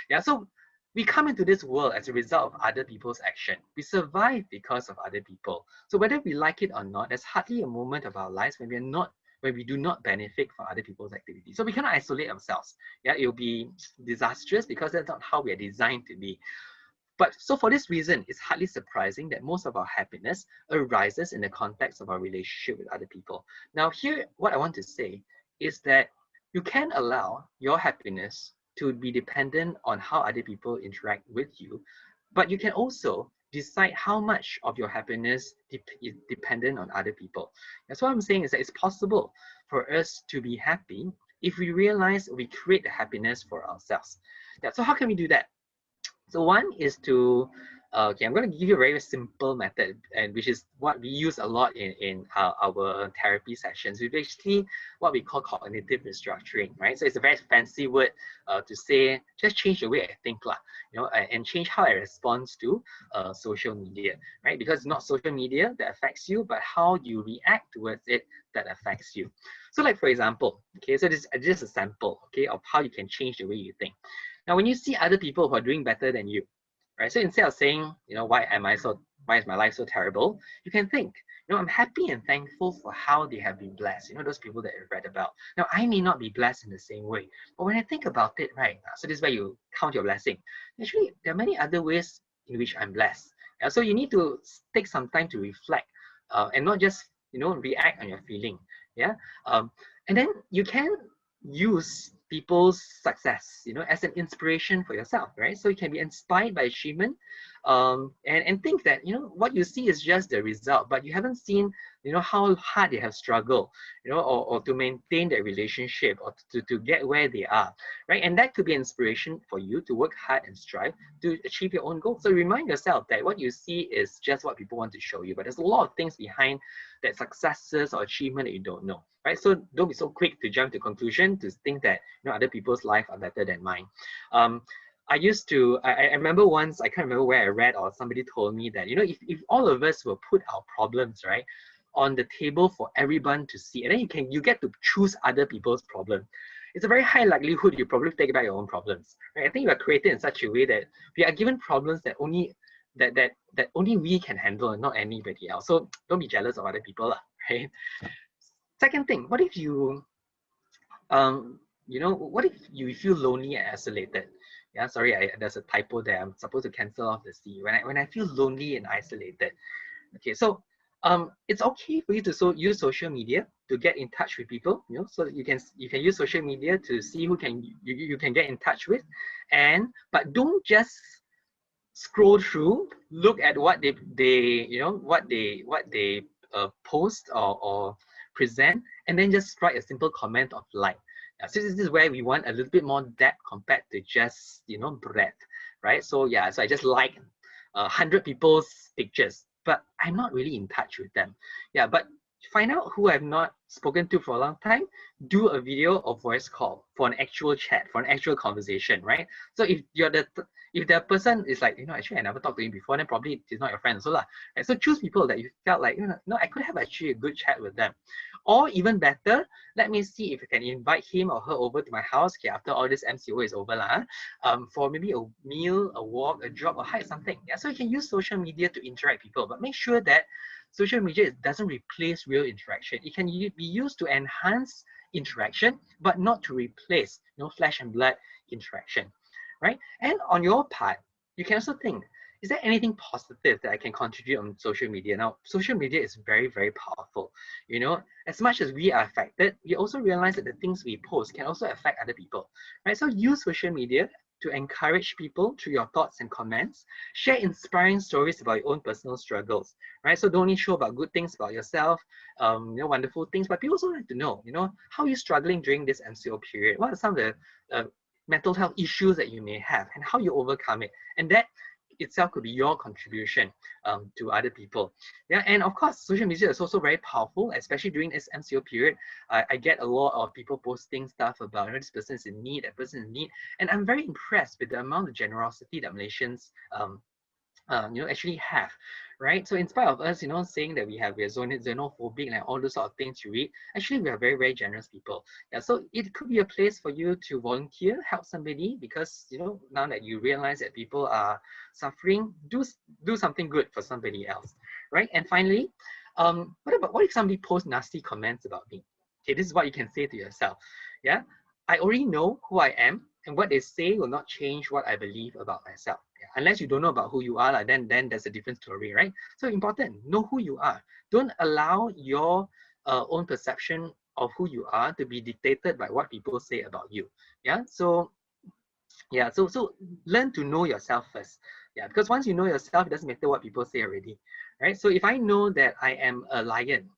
Yeah, so we come into this world as a result of other people's action. We survive because of other people. So whether we like it or not, there's hardly a moment of our lives when we do not benefit from other people's activity. So we cannot isolate ourselves. Yeah, it will be disastrous because that's not how we are designed to be. But so for this reason, it's hardly surprising that most of our happiness arises in the context of our relationship with other people. Now here, what I want to say is that you can allow your happiness to be dependent on how other people interact with you, but you can also decide how much of your happiness is dependent on other people. That's what I'm saying, is that it's possible for us to be happy if we realize we create the happiness for ourselves. Yeah, so how can we do that? So one is to, okay, I'm going to give you a very simple method, and which is what we use a lot in our therapy sessions. We basically what we call cognitive restructuring, right? So it's a very fancy word to say just change the way I think, and change how I respond to social media, right? Because it's not social media that affects you, but how you react towards it that affects you. So like for example, okay, so this is just a sample, okay, of how you can change the way you think. Now, when you see other people who are doing better than you, right? So instead of saying, why is my life so terrible? You can think, I'm happy and thankful for how they have been blessed. Those people that I've read about. Now, I may not be blessed in the same way, but when I think about it, right? So this is where you count your blessing. Actually, there are many other ways in which I'm blessed. Yeah, so you need to take some time to reflect and not just, react on your feeling. Yeah. And then you can use people's success, as an inspiration for yourself, right? So you can be inspired by achievement, and think that, what you see is just the result, but you haven't seen, how hard they have struggled, or to maintain their relationship, or to get where they are, right? And that could be inspiration for you to work hard and strive to achieve your own goal. So remind yourself that what you see is just what people want to show you, but there's a lot of things behind that successes or achievement that you don't know, right? So don't be so quick to jump to conclusion to think that other people's life are better than mine. I remember once, I can't remember where I read or somebody told me that, if all of us will put our problems, right, on the table for everyone to see, and then you get to choose other people's problems, it's a very high likelihood you probably take back your own problems, right? I think we are created in such a way that we are given problems that only we can handle and not anybody else. So don't be jealous of other people, right? Second thing, what if you what if you feel lonely and isolated? Yeah, sorry, there's a typo there. I'm supposed to cancel off the C. When I feel lonely and isolated. Okay, so it's okay for you to use social media to get in touch with people. So you can use social media to see who you can get in touch with, but don't just scroll through, look at what they post or present, and then just write a simple comment of like. So this is where we want a little bit more depth compared to just breadth, right? So yeah, so I just like 100 people's pictures, but I'm not really in touch with them. Yeah, but find out who I've not spoken to for a long time, do a video or voice call for an actual chat, for an actual conversation, right? So if the person is like, actually I never talked to him before, then probably he's not your friend also lah. Right? So choose people that you felt like, I could have actually a good chat with them. Or even better, let me see if I can invite him or her over to my house, okay, after all this MCO is over lah, for maybe a meal, a walk, a jog, or hike, something. Yeah, so you can use social media to interact with people, but make sure that social media doesn't replace real interaction. It can be used to enhance interaction, but not to replace flesh and blood interaction, right? And on your part, you can also think, is there anything positive that I can contribute on social media? Now, social media is very, very powerful. You know, as much as we are affected, we also realize that the things we post can also affect other people, right? So use social media to encourage people through your thoughts and comments. Share inspiring stories about your own personal struggles, right? So don't only show about good things about yourself, wonderful things, but people also like to know, how are you struggling during this MCO period? What are some of the mental health issues that you may have and how you overcome it? And that itself could be your contribution to other people. Yeah, and of course, social media is also very powerful, especially during this MCO period. I get a lot of people posting stuff about, this person is in need, that person is in need, and I'm very impressed with the amount of generosity that Malaysians actually have, right? So in spite of us, saying that we are xenophobic and all those sort of things you read, actually we are very, very generous people. Yeah, so it could be a place for you to volunteer, help somebody, because now that you realize that people are suffering, do something good for somebody else, right? And finally, what if somebody posts nasty comments about me? Okay, this is what you can say to yourself. Yeah, I already know who I am, and what they say will not change what I believe about myself. Yeah. Unless you don't know about who you are, then there's a different story, right? So important, know who you are. Don't allow your own perception of who you are to be dictated by what people say about you. Yeah. So learn to know yourself first. Yeah, because once you know yourself, it doesn't matter what people say already, right? So if I know that I am a lion,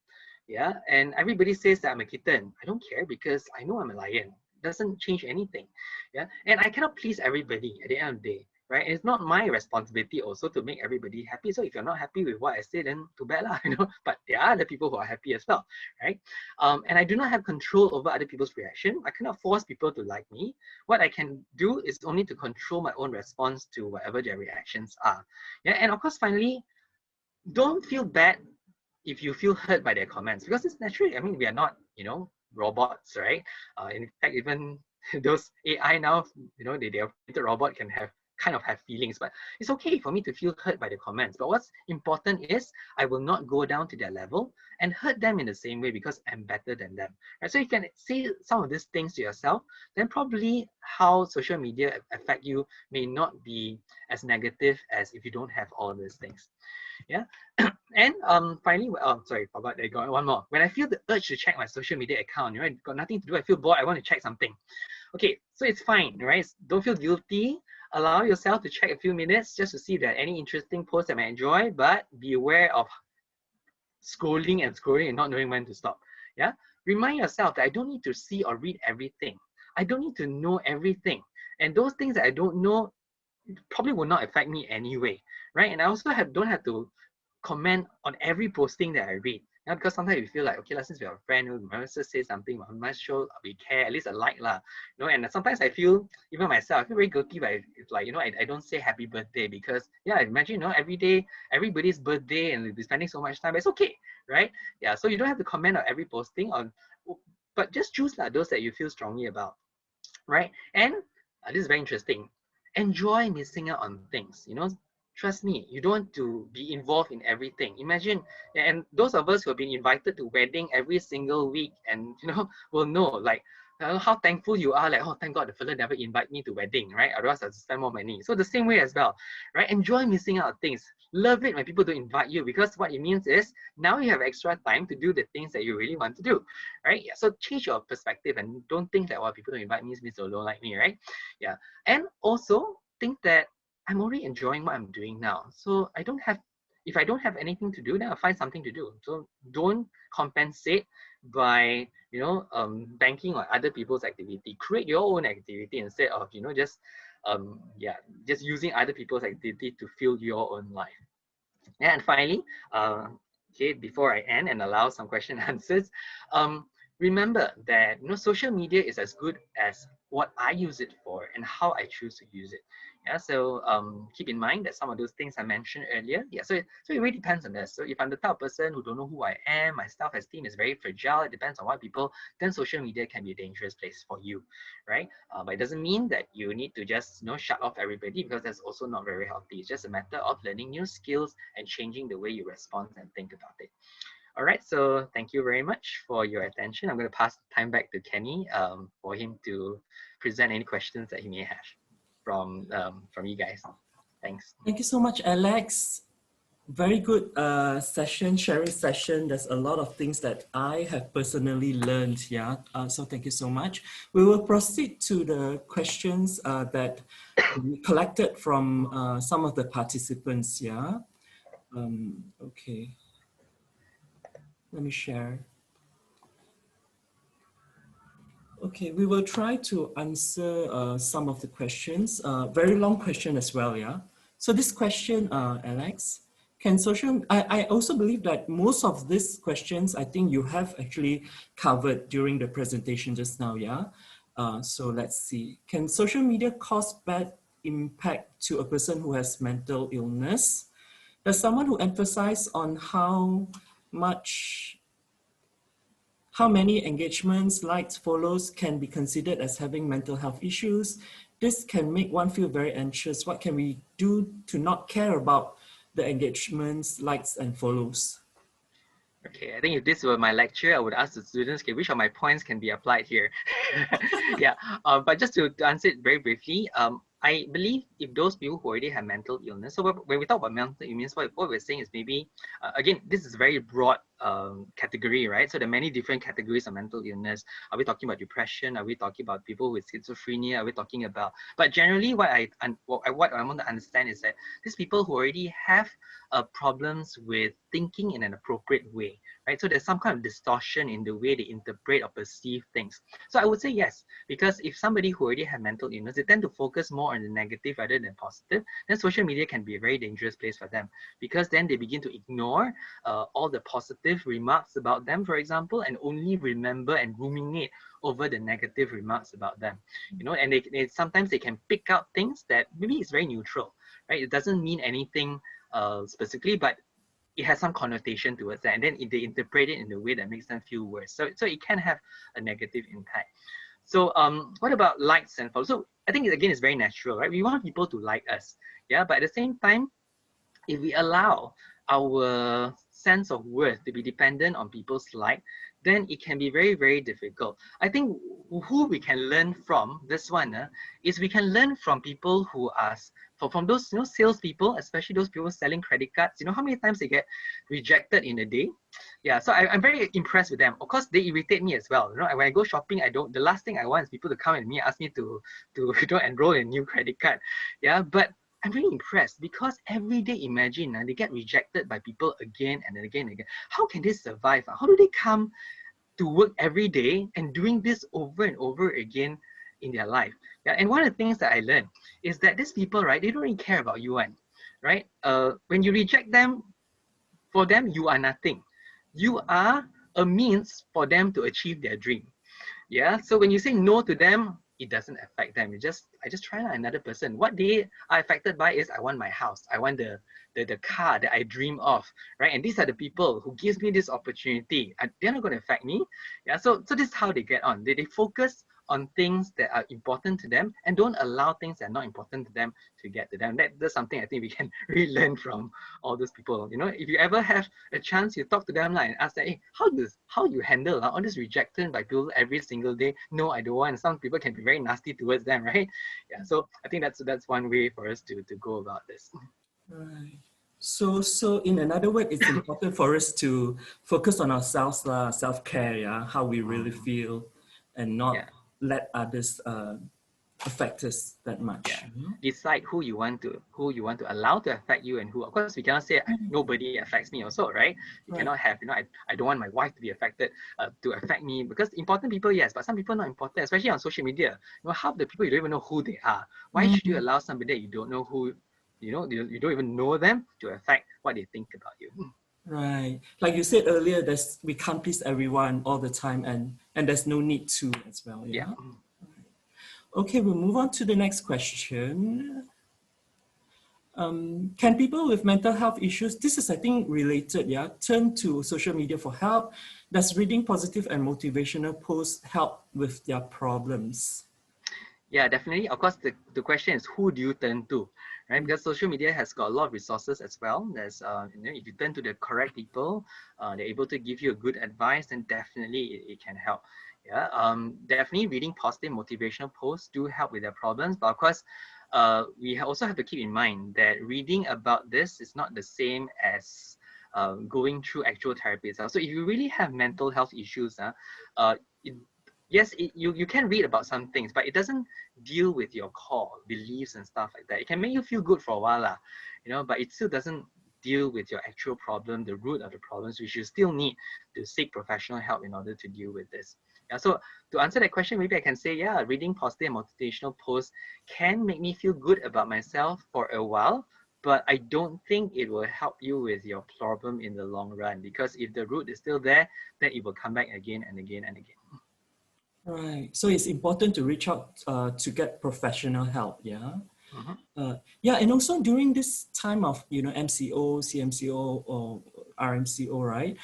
yeah, and everybody says that I'm a kitten, I don't care because I know I'm a lion. It doesn't change anything. Yeah, and I cannot please everybody at the end of the day, right? And it's not my responsibility also to make everybody happy. So if you're not happy with what I say, then too bad lah, But there are other people who are happy as well, right? And I do not have control over other people's reaction. I cannot force people to like me. What I can do is only to control my own response to whatever their reactions are. Yeah, and of course, finally, don't feel bad if you feel hurt by their comments, because it's natural. I mean, we are not, robots, right? In fact, even those AI now, the robot can have feelings, but it's okay for me to feel hurt by the comments. But what's important is I will not go down to their level and hurt them in the same way because I'm better than them. Right? So you can say some of these things to yourself, then probably how social media affect you may not be as negative as if you don't have all these things. Yeah. And finally, sorry, forgot I got one more. When I feel the urge to check my social media account, got nothing to do, I feel bored, I want to check something. Okay, so it's fine, right? Don't feel guilty. Allow yourself to check a few minutes just to see if there are any interesting posts that I enjoy, but be aware of scrolling and not knowing when to stop. Yeah. Remind yourself that I don't need to see or read everything. I don't need to know everything. And those things that I don't know probably will not affect me anyway, right? And I also don't have to comment on every posting that I read. Yeah, because sometimes you feel like, okay, since we are a friend, we must just say something, we must show we care, at least a like lah. And sometimes I feel, even myself, I feel very guilty, but it's like, I don't say happy birthday because, yeah, imagine, every day, everybody's birthday and we'll be spending so much time, but it's okay, right? Yeah, so you don't have to comment on every posting, but just choose those that you feel strongly about, right? And this is very interesting. Enjoy missing out on things, trust me, you don't want to be involved in everything. Imagine, and those of us who have been invited to wedding every single week and, will know, like, how thankful you are, like, oh, thank God the fella never invite me to wedding, right? Otherwise I'll spend more money. So the same way as well, right? Enjoy missing out on things. Love it when people don't invite you, because what it means is now you have extra time to do the things that you really want to do, right? Yeah, so change your perspective and don't think that, people don't invite me means they don't like me, right? Yeah, and also think that I'm already enjoying what I'm doing now. So if I don't have anything to do, then I'll find something to do. So don't compensate by, banking on other people's activity. Create your own activity instead of, just using other people's activity to fill your own life. And finally, okay, before I end and allow some question and answers, remember that social media is as good as what I use it for and how I choose to use it. Yeah, so keep in mind that some of those things I mentioned earlier. Yeah, so it really depends on this. So if I'm the type of person who don't know who I am, my self-esteem is very fragile, it depends on what people, then social media can be a dangerous place for you, right? But it doesn't mean that you need to just shut off everybody, because that's also not very healthy. It's just a matter of learning new skills and changing the way you respond and think about it. All right, so thank you very much for your attention. I'm going to pass the time back to Kenny for him to present any questions that he may have from you guys. Thanks. Thank you so much, Alex. Very good sharing session. There's a lot of things that I have personally learned. Yeah. So thank you so much. We will proceed to the questions that we collected from some of the participants. Yeah. Okay. Let me share. Okay, we will try to answer some of the questions. Very long question as well, yeah. So this question, Alex, I also believe that most of these questions, I think you have actually covered during the presentation just now, yeah. So let's see. Can social media cause bad impact to a person who has mental illness? Does someone who emphasize on how many engagements, likes, follows can be considered as having mental health issues? This can make one feel very anxious. What can we do to not care about the engagements, likes, and follows? Okay, I think if this were my lecture, I would ask the students, okay, which of my points can be applied here? Yeah, but just to answer it very briefly, I believe if those people who already have mental illness, so when we talk about mental illness, what we're saying is maybe, again, this is a very broad category, right? So there are many different categories of mental illness. Are we talking about depression? Are we talking about people with schizophrenia? Are we talking about, but generally what I want to understand is that these people who already have problems with thinking in an appropriate way, right? So there's some kind of distortion in the way they interpret or perceive things. So I would say yes, because if somebody who already have mental illness, they tend to focus more on the negative rather than positive, then social media can be a very dangerous place for them, because then they begin to ignore all the positive remarks about them, for example, and only remember and ruminate over the negative remarks about them, you know, and sometimes they can pick out things that maybe is very neutral, right? It doesn't mean anything specifically, but it has some connotation towards that, and then they interpret it in a way that makes them feel worse. So it can have a negative impact. So what about likes and follows? So I think again, it's very natural, right? We want people to like us, yeah. But at the same time, if we allow our sense of worth to be dependent on people's like, then it can be very, very difficult. I think who we can learn from this one is we can learn from people who are from those, you know, salespeople, especially those people selling credit cards. You know how many times they get rejected in a day? Yeah, so I'm very impressed with them. Of course, they irritate me as well. You know, when I go shopping, the last thing I want is people to come at me and ask me to you know, enroll in a new credit card. Yeah, but I'm really impressed because every day, imagine, they get rejected by people again and again and again. How can they survive? How do they come to work every day and doing this over and over again in their life? Yeah, and one of the things that I learned is that these people, right, they don't really care about you, right? When you reject them, for them, you are nothing. You are a means for them to achieve their dream. Yeah, so when you say no to them, it doesn't affect them. I just try another person. What they are affected by is I want my house, I want the car that I dream of, right? And these are the people who gives me this opportunity, and they're not going to affect me. Yeah, so this is how they get on. They focus on things that are important to them and don't allow things that are not important to them to get to them. That's something I think we can really learn from all those people. You know, if you ever have a chance, you talk to them and ask them, hey, how you handle all this rejection by people every single day? No, I don't want. Some people can be very nasty towards them, right? Yeah, so I think that's one way for us to go about this. Right. So in another word, it's important for us to focus on ourselves, self-care, yeah, how we really feel, and not let others affect us that much. Yeah, You know? decide who you want to allow to affect you, and who, of course, we cannot say nobody affects me also, right? You Right. cannot have, you know, I don't want my wife to be affected, to affect me, because important people, yes, but some people not important, especially on social media. You know, half the people you don't even know who they are. Why should you allow somebody that you don't know who, you know, you don't even know them, to affect what they think about you? Right. Like you said earlier, we can't please everyone all the time, and there's no need to as well. Yeah. Yeah. Okay, we'll move on to the next question. Can people with mental health issues, this is I think related, yeah, turn to social media for help? Does reading positive and motivational posts help with their problems? Yeah, definitely. Of course, the question is, who do you turn to, right? Because social media has got a lot of resources as well. There's, you know, if you turn to the correct people, they're able to give you a good advice, then definitely it can help. Yeah, definitely reading positive motivational posts do help with their problems. But of course, we also have to keep in mind that reading about this is not the same as going through actual therapy itself. So if you really have mental health issues, it, yes, you can read about some things, but it doesn't deal with your core beliefs and stuff like that. It can make you feel good for a while, but it still doesn't deal with your actual problem, the root of the problems, which you still need to seek professional help in order to deal with this. Yeah, so to answer that question, maybe I can say, yeah, reading positive and motivational posts can make me feel good about myself for a while, but I don't think it will help you with your problem in the long run, because if the root is still there, then it will come back again and again and again. Right. So it's important to reach out to get professional help. Yeah. Yeah, and also during this time of MCO, CMCO, or RMCO, right?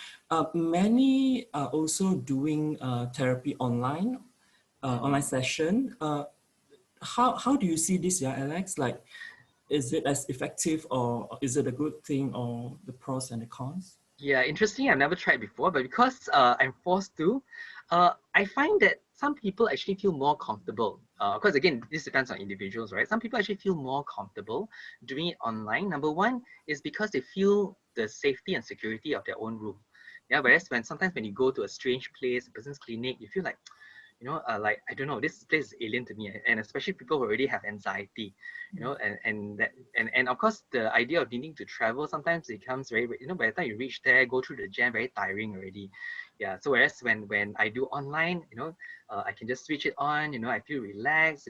Many are also doing therapy online, online session. How do you see this, yeah, Alex? Like, is it as effective, or is it a good thing, or the pros and the cons? Yeah, interesting. I've never tried before, but because I'm forced to, I find that some people actually feel more comfortable. Because again, this depends on individuals, right? Some people actually feel more comfortable doing it online. Number one is because they feel the safety and security of their own room. Yeah, whereas sometimes when you go to a strange place, a person's clinic, you feel like, like, I don't know, this place is alien to me, and especially people who already have anxiety, and of course the idea of needing to travel sometimes becomes very, by the time you reach there, go through the jam, very tiring already. Yeah, so whereas when I do online, I can just switch it on, I feel relaxed,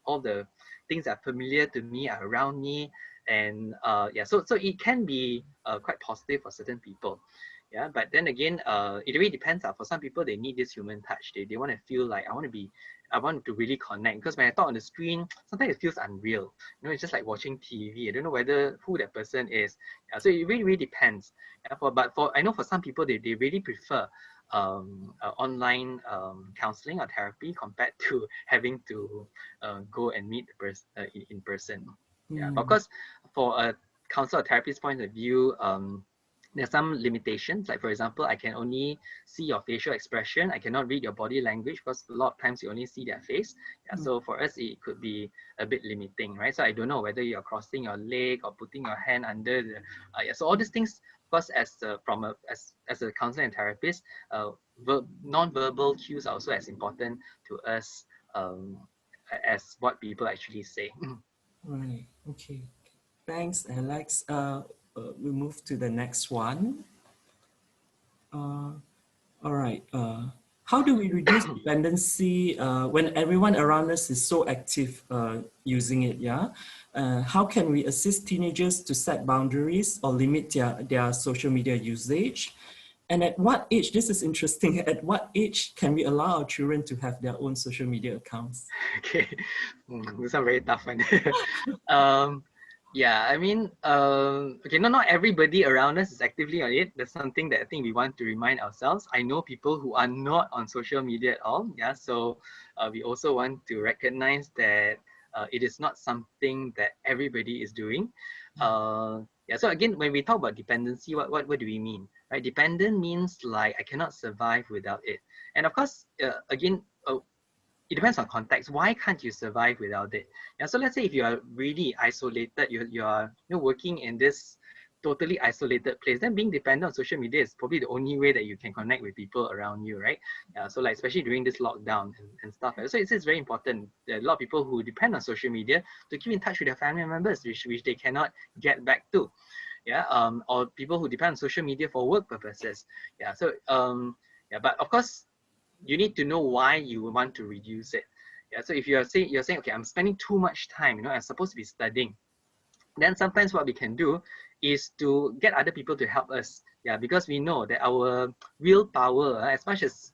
all the things that are familiar to me are around me, and yeah, so it can be quite positive for certain people. Yeah, but then again, it really depends. For some people, they need this human touch. They want to feel like, I want to really connect, because when I talk on the screen, sometimes it feels unreal. It's just like watching TV. I don't know whether who that person is. Yeah, so it really depends. Yeah, but I know for some people, they really prefer online counseling or therapy compared to having to go and meet the person in person. Yeah, but of course, for a counselor or therapist point of view, there's some limitations. Like, for example, I can only see your facial expression. I cannot read your body language, because a lot of times you only see their face. Yeah, so for us, it could be a bit limiting, right? So I don't know whether you're crossing your leg or putting your hand under the. Yeah, so all these things, of course, as a counselor and therapist, non-verbal cues are also as important to us as what people actually say. Right. Okay. Thanks, Alex. We move to the next one. All right. How do we reduce dependency when everyone around us is so active using it? Yeah. How can we assist teenagers to set boundaries or limit their social media usage? And at what age, this is interesting, at what age can we allow our children to have their own social media accounts? Okay, this is a very tough one. Yeah, I mean, okay, not everybody around us is actively on it. That's something that I think we want to remind ourselves. I know people who are not on social media at all. Yeah, so we also want to recognize that it is not something that everybody is doing. Yeah, so again, when we talk about dependency, what do we mean? Right, dependent means like I cannot survive without it. And of course, again, it depends on context. Why can't you survive without it? Yeah, so let's say if you are really isolated, you are working in this totally isolated place, then being dependent on social media is probably the only way that you can connect with people around you, right? Yeah, so like especially during this lockdown and stuff. So it's very important. There are a lot of people who depend on social media to keep in touch with their family members, which they cannot get back to. Yeah, or people who depend on social media for work purposes. Yeah, so yeah, but of course, you need to know why you want to reduce it. Yeah, so if you're saying, okay, I'm spending too much time, I'm supposed to be studying, then sometimes what we can do is to get other people to help us. Yeah, because we know that our willpower, as much as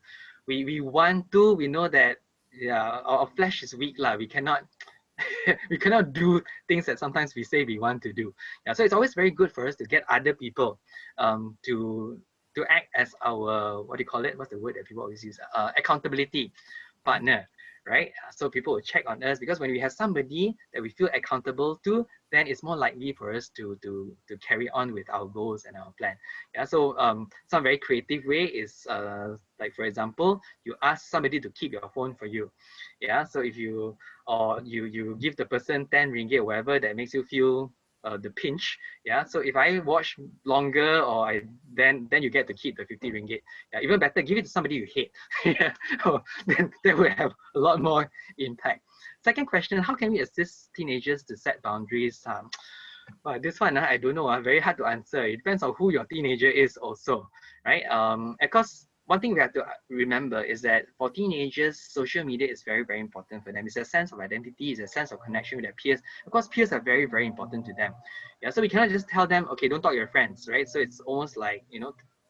we want to, we know that yeah, our flesh is weak, we cannot we cannot do things that sometimes we say we want to do. Yeah, so it's always very good for us to get other people to act as our, what do you call it? What's the word that people always use? Accountability partner, right? So people will check on us, because when we have somebody that we feel accountable to, then it's more likely for us to carry on with our goals and our plan. Yeah. So some very creative way is like, for example, you ask somebody to keep your phone for you. Yeah. So if you, or you give the person 10 ringgit or whatever that makes you feel the pinch. Yeah. So if I watch longer, or then you get to keep the 50 ringgit. Yeah. Even better, give it to somebody you hate. Yeah. Then that will have a lot more impact. Second question: how can we assist teenagers to set boundaries? Well, this one, I don't know, very hard to answer. It depends on who your teenager is also, right? Of course, one thing we have to remember is that for teenagers, social media is very, very important for them. It's a sense of identity, it's a sense of connection with their peers. Of course, peers are very, very important to them. Yeah, so we cannot just tell them, okay, don't talk to your friends, right? So it's almost like,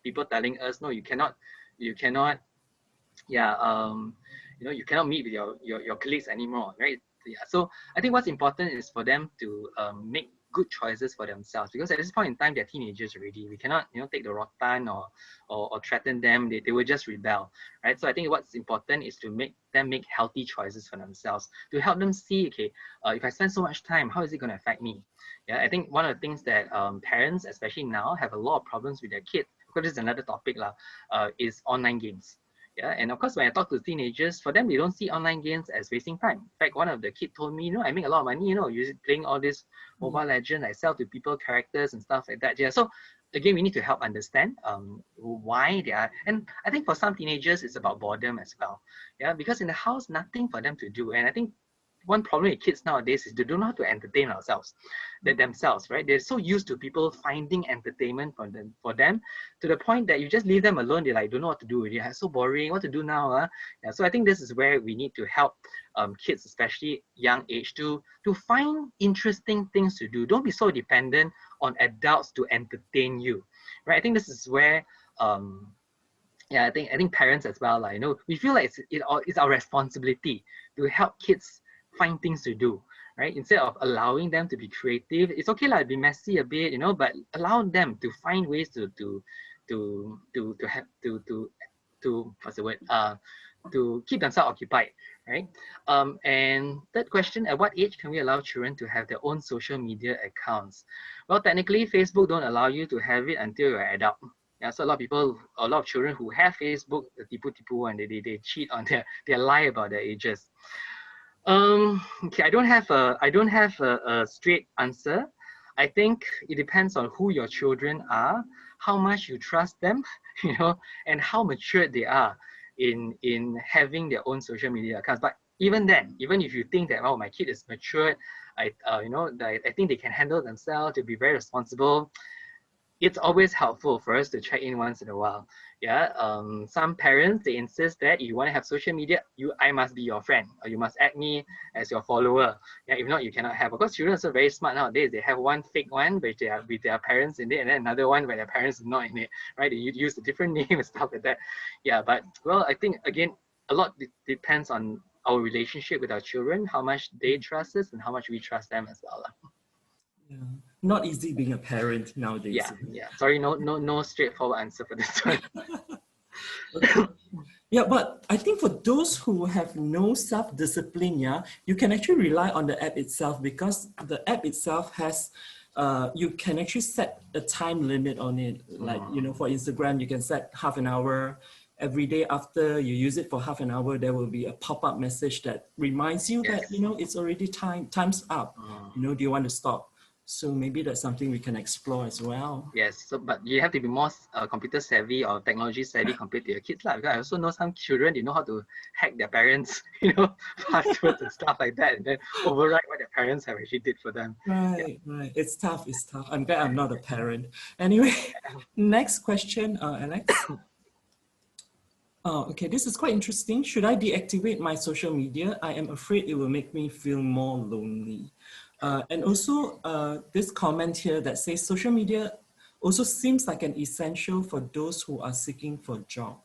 people telling us, no, you cannot, yeah, you cannot meet with your colleagues anymore, right? Yeah, so I think what's important is for them to make good choices for themselves, because at this point in time they're teenagers already. We cannot take the rotan or threaten them. They will just rebel, right? So I think what's important is to make them make healthy choices for themselves, to help them see, okay, if I spend so much time, how is it going to affect me? Yeah, I think one of the things that parents, especially now, have a lot of problems with their kids, because this is another topic is online games. Yeah, and of course, when I talk to teenagers, for them, they don't see online games as wasting time. In fact, one of the kids told me, I make a lot of money, playing all this Mobile Legends. I sell to people characters and stuff like that. Yeah, so again, we need to help understand why they are. And I think for some teenagers, it's about boredom as well. Yeah, because in the house, nothing for them to do. And I think one problem with kids nowadays is they don't know how to entertain themselves, right? They're so used to people finding entertainment for them to the point that you just leave them alone. They don't know what to do. They're so boring. What to do now? Yeah, so I think this is where we need to help kids, especially young age, to find interesting things to do. Don't be so dependent on adults to entertain you, right? I think this is where yeah, I think parents as well, we feel like it's our responsibility to help kids find things to do, right? Instead of allowing them to be creative, it's okay, be messy a bit, but allow them to find ways to have what's the word? To keep themselves occupied, right? And third question: at what age can we allow children to have their own social media accounts? Well, technically, Facebook don't allow you to have it until you're an adult. Yeah, so a lot of children who have Facebook, the tipu and they cheat on they lie about their ages. Okay, I don't have a straight answer. I think it depends on who your children are, how much you trust them, and how mature they are in having their own social media accounts. But even then, even if you think that, oh, my kid is matured, I think they can handle themselves, to be very responsible, it's always helpful for us to check in once in a while. Yeah, some parents, they insist that if you want to have social media, I must be your friend, or you must add me as your follower. Yeah, if not, you cannot have. Of course, children are so very smart nowadays. They have one fake one which they are with their parents in it, and then another one where their parents are not in it. Right? They use a different name and stuff like that. Yeah, but well, I think again, a lot depends on our relationship with our children, how much they trust us, and how much we trust them as well. Yeah. Not easy being a parent nowadays. Yeah. Sorry, no straightforward answer for this one. Okay. Yeah, but I think for those who have no self-discipline, you can actually rely on the app itself, because the app itself has, you can actually set a time limit on it. Like, for Instagram, you can set half an hour. Every day after you use it for half an hour, there will be a pop-up message that reminds you that, it's already time's up. Do you want to stop? So maybe that's something we can explore as well. Yes, so but you have to be more computer savvy or technology savvy compared to your kids, because I also know some children, they know how to hack their parents, passwords and stuff like that, and then override what their parents have actually did for them. Right. It's tough. I'm glad I'm not a parent. Anyway, next question, Alex. Oh, okay, this is quite interesting. Should I deactivate my social media? I am afraid it will make me feel more lonely. And also this comment here that says social media also seems like an essential for those who are seeking for a job.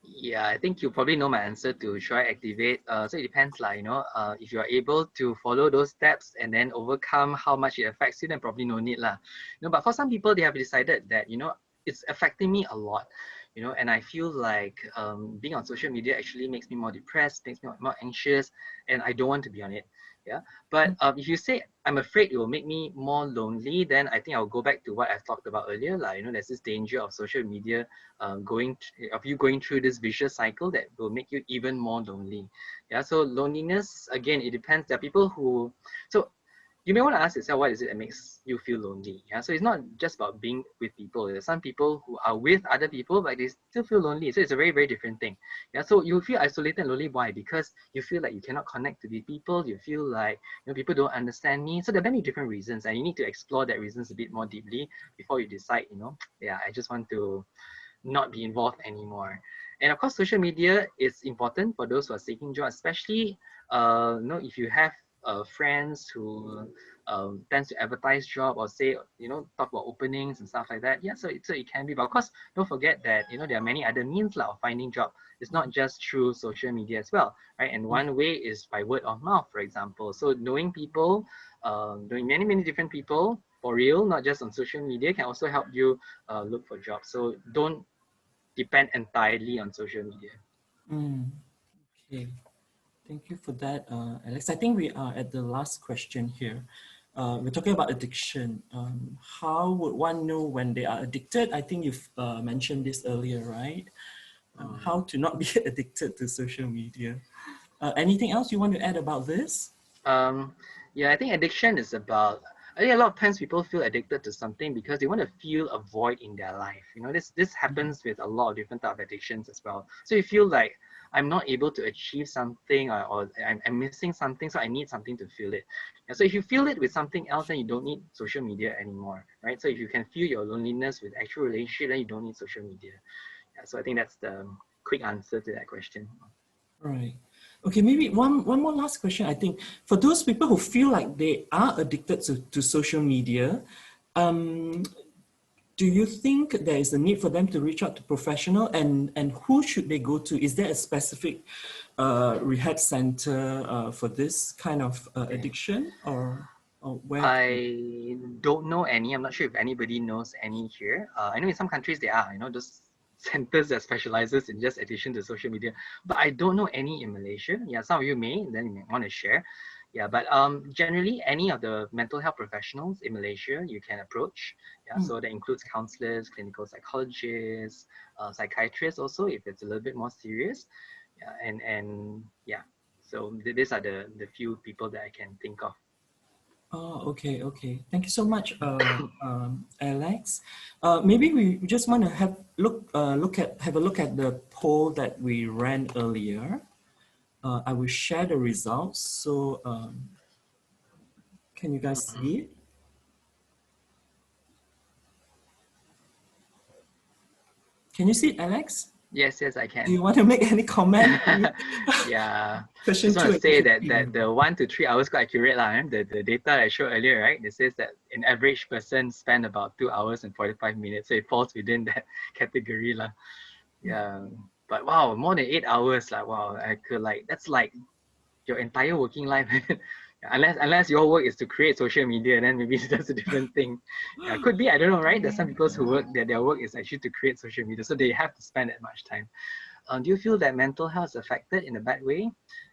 Yeah, I think you probably know my answer to should I activate. So it depends, if you are able to follow those steps and then overcome how much it affects you, then probably no need lah. But for some people, they have decided that it's affecting me a lot. and I feel like being on social media actually makes me more depressed, makes me more anxious, and I don't want to be on it. Yeah. But if you say I'm afraid it will make me more lonely, then I think I'll go back to what I've talked about earlier. Like, there's this danger of social media of you going through this vicious cycle that will make you even more lonely. Yeah. So loneliness, again, it depends. There are people who, so you may want to ask yourself, what is it that makes you feel lonely? Yeah, so it's not just about being with people. There's some people who are with other people, but they still feel lonely. So it's a very, very different thing. Yeah, so you feel isolated and lonely. Why? Because you feel like you cannot connect to the people. You feel like people don't understand me. So there are many different reasons, and you need to explore that reasons a bit more deeply before you decide. Yeah, I just want to not be involved anymore. And of course, social media is important for those who are seeking jobs, especially if you have friends who tends to advertise job or say talk about openings and stuff like that. Yeah, so it can be, but of course, don't forget that there are many other means of finding job. It's not just through social media as well, right? And one way is by word of mouth, for example. So knowing people, knowing many different people for real, not just on social media, can also help you look for jobs. So don't depend entirely on social media. Okay. Thank you for that, Alex. I think we are at the last question here. We're talking about addiction. How would one know when they are addicted? I think you've mentioned this earlier, right? How to not be addicted to social media. Anything else you want to add about this? Um, yeah, I think addiction is about. I think a lot of times people feel addicted to something because they want to feel a void in their life. This happens with a lot of different type of addictions as well. So you feel like I'm not able to achieve something, or I'm missing something, so I need something to feel it. And so if you feel it with something else, then you don't need social media anymore, right? So if you can feel your loneliness with actual relationship, then you don't need social media. Yeah, so I think that's the quick answer to that question. Right. Okay, maybe one more last question. I think for those people who feel like they are addicted to social media, do you think there is a need for them to reach out to professional, and who should they go to? Is there a specific rehab center for this kind of addiction, or where? I don't know any. I'm not sure if anybody knows any here. I know in some countries there are, those centers that specializes in just addiction to social media, but I don't know any in Malaysia. Yeah, some of you may, then you may want to share. Yeah, but generally any of the mental health professionals in Malaysia you can approach. Yeah, so that includes counselors, clinical psychologists, psychiatrists also if it's a little bit more serious. Yeah, and yeah, so these are the few people that I can think of. Oh, okay, okay. Thank you so much, Alex. Maybe we just want to have a look at the poll that we ran earlier. I will share the results. So can you guys Mhm. see it? Can you see it, Alex? Yes, I Do can. you want to make any comment? Yeah, Question just want two to and say question that three. the 1 to 3 hours quite accurate lah. The data I showed earlier, right? It says that an average person spend about 2 hours and 45 minutes, so it falls within that category lah. Yeah, but wow, more than 8 hours, like wow, I could that's like your entire working life. Unless your work is to create social media, then maybe that's a different thing. Yeah, could be, I don't know, right? There's some people who work that their work is actually to create social media, so they have to spend that much time. Do you feel that mental health is affected in a bad way?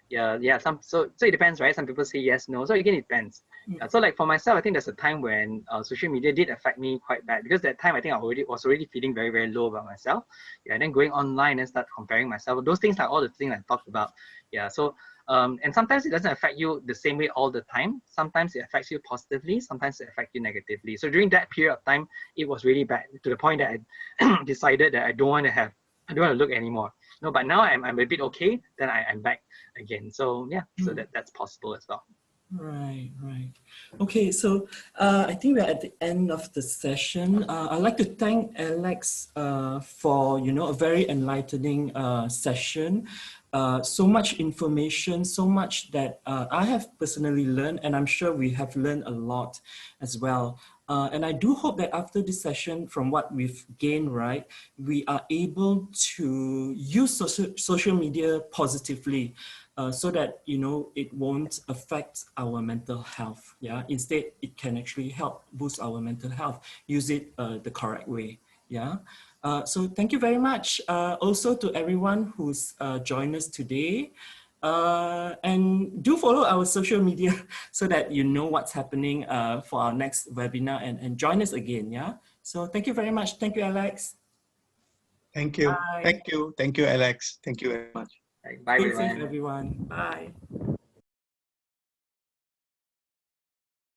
Yeah. So it depends, right? Some people say yes, no. So again, it depends. So like for myself, I think there's a time when social media did affect me quite bad because that time I think I was already feeling very very low about myself. Yeah, and then going online and start comparing myself. Those things like all the things I talked about. Yeah. So and sometimes it doesn't affect you the same way all the time. Sometimes it affects you positively. Sometimes it affects you negatively. So during that period of time, it was really bad to the point that I decided that I don't want to look anymore. No, but now I'm a bit okay. Then I'm back again. So yeah, so that's possible as well. Right, right. Okay, so I think we're at the end of the session. I'd like to thank Alex for a very enlightening session. So much information, so much that I have personally learned, and I'm sure we have learned a lot as well. And I do hope that after this session, from what we've gained, right, we are able to use social media positively. So that it won't affect our mental health. Yeah, instead it can actually help boost our mental health. Use it the correct way. Yeah. So thank you very much also to everyone who's joined us today. And do follow our social media so that you know what's happening for our next webinar, and join us again, yeah? So thank you very much. Thank you, Alex. Thank you. Bye. Thank you. Thank you, Alex. Thank you very much. Bye, Stay safe, everyone. everyone. Bye.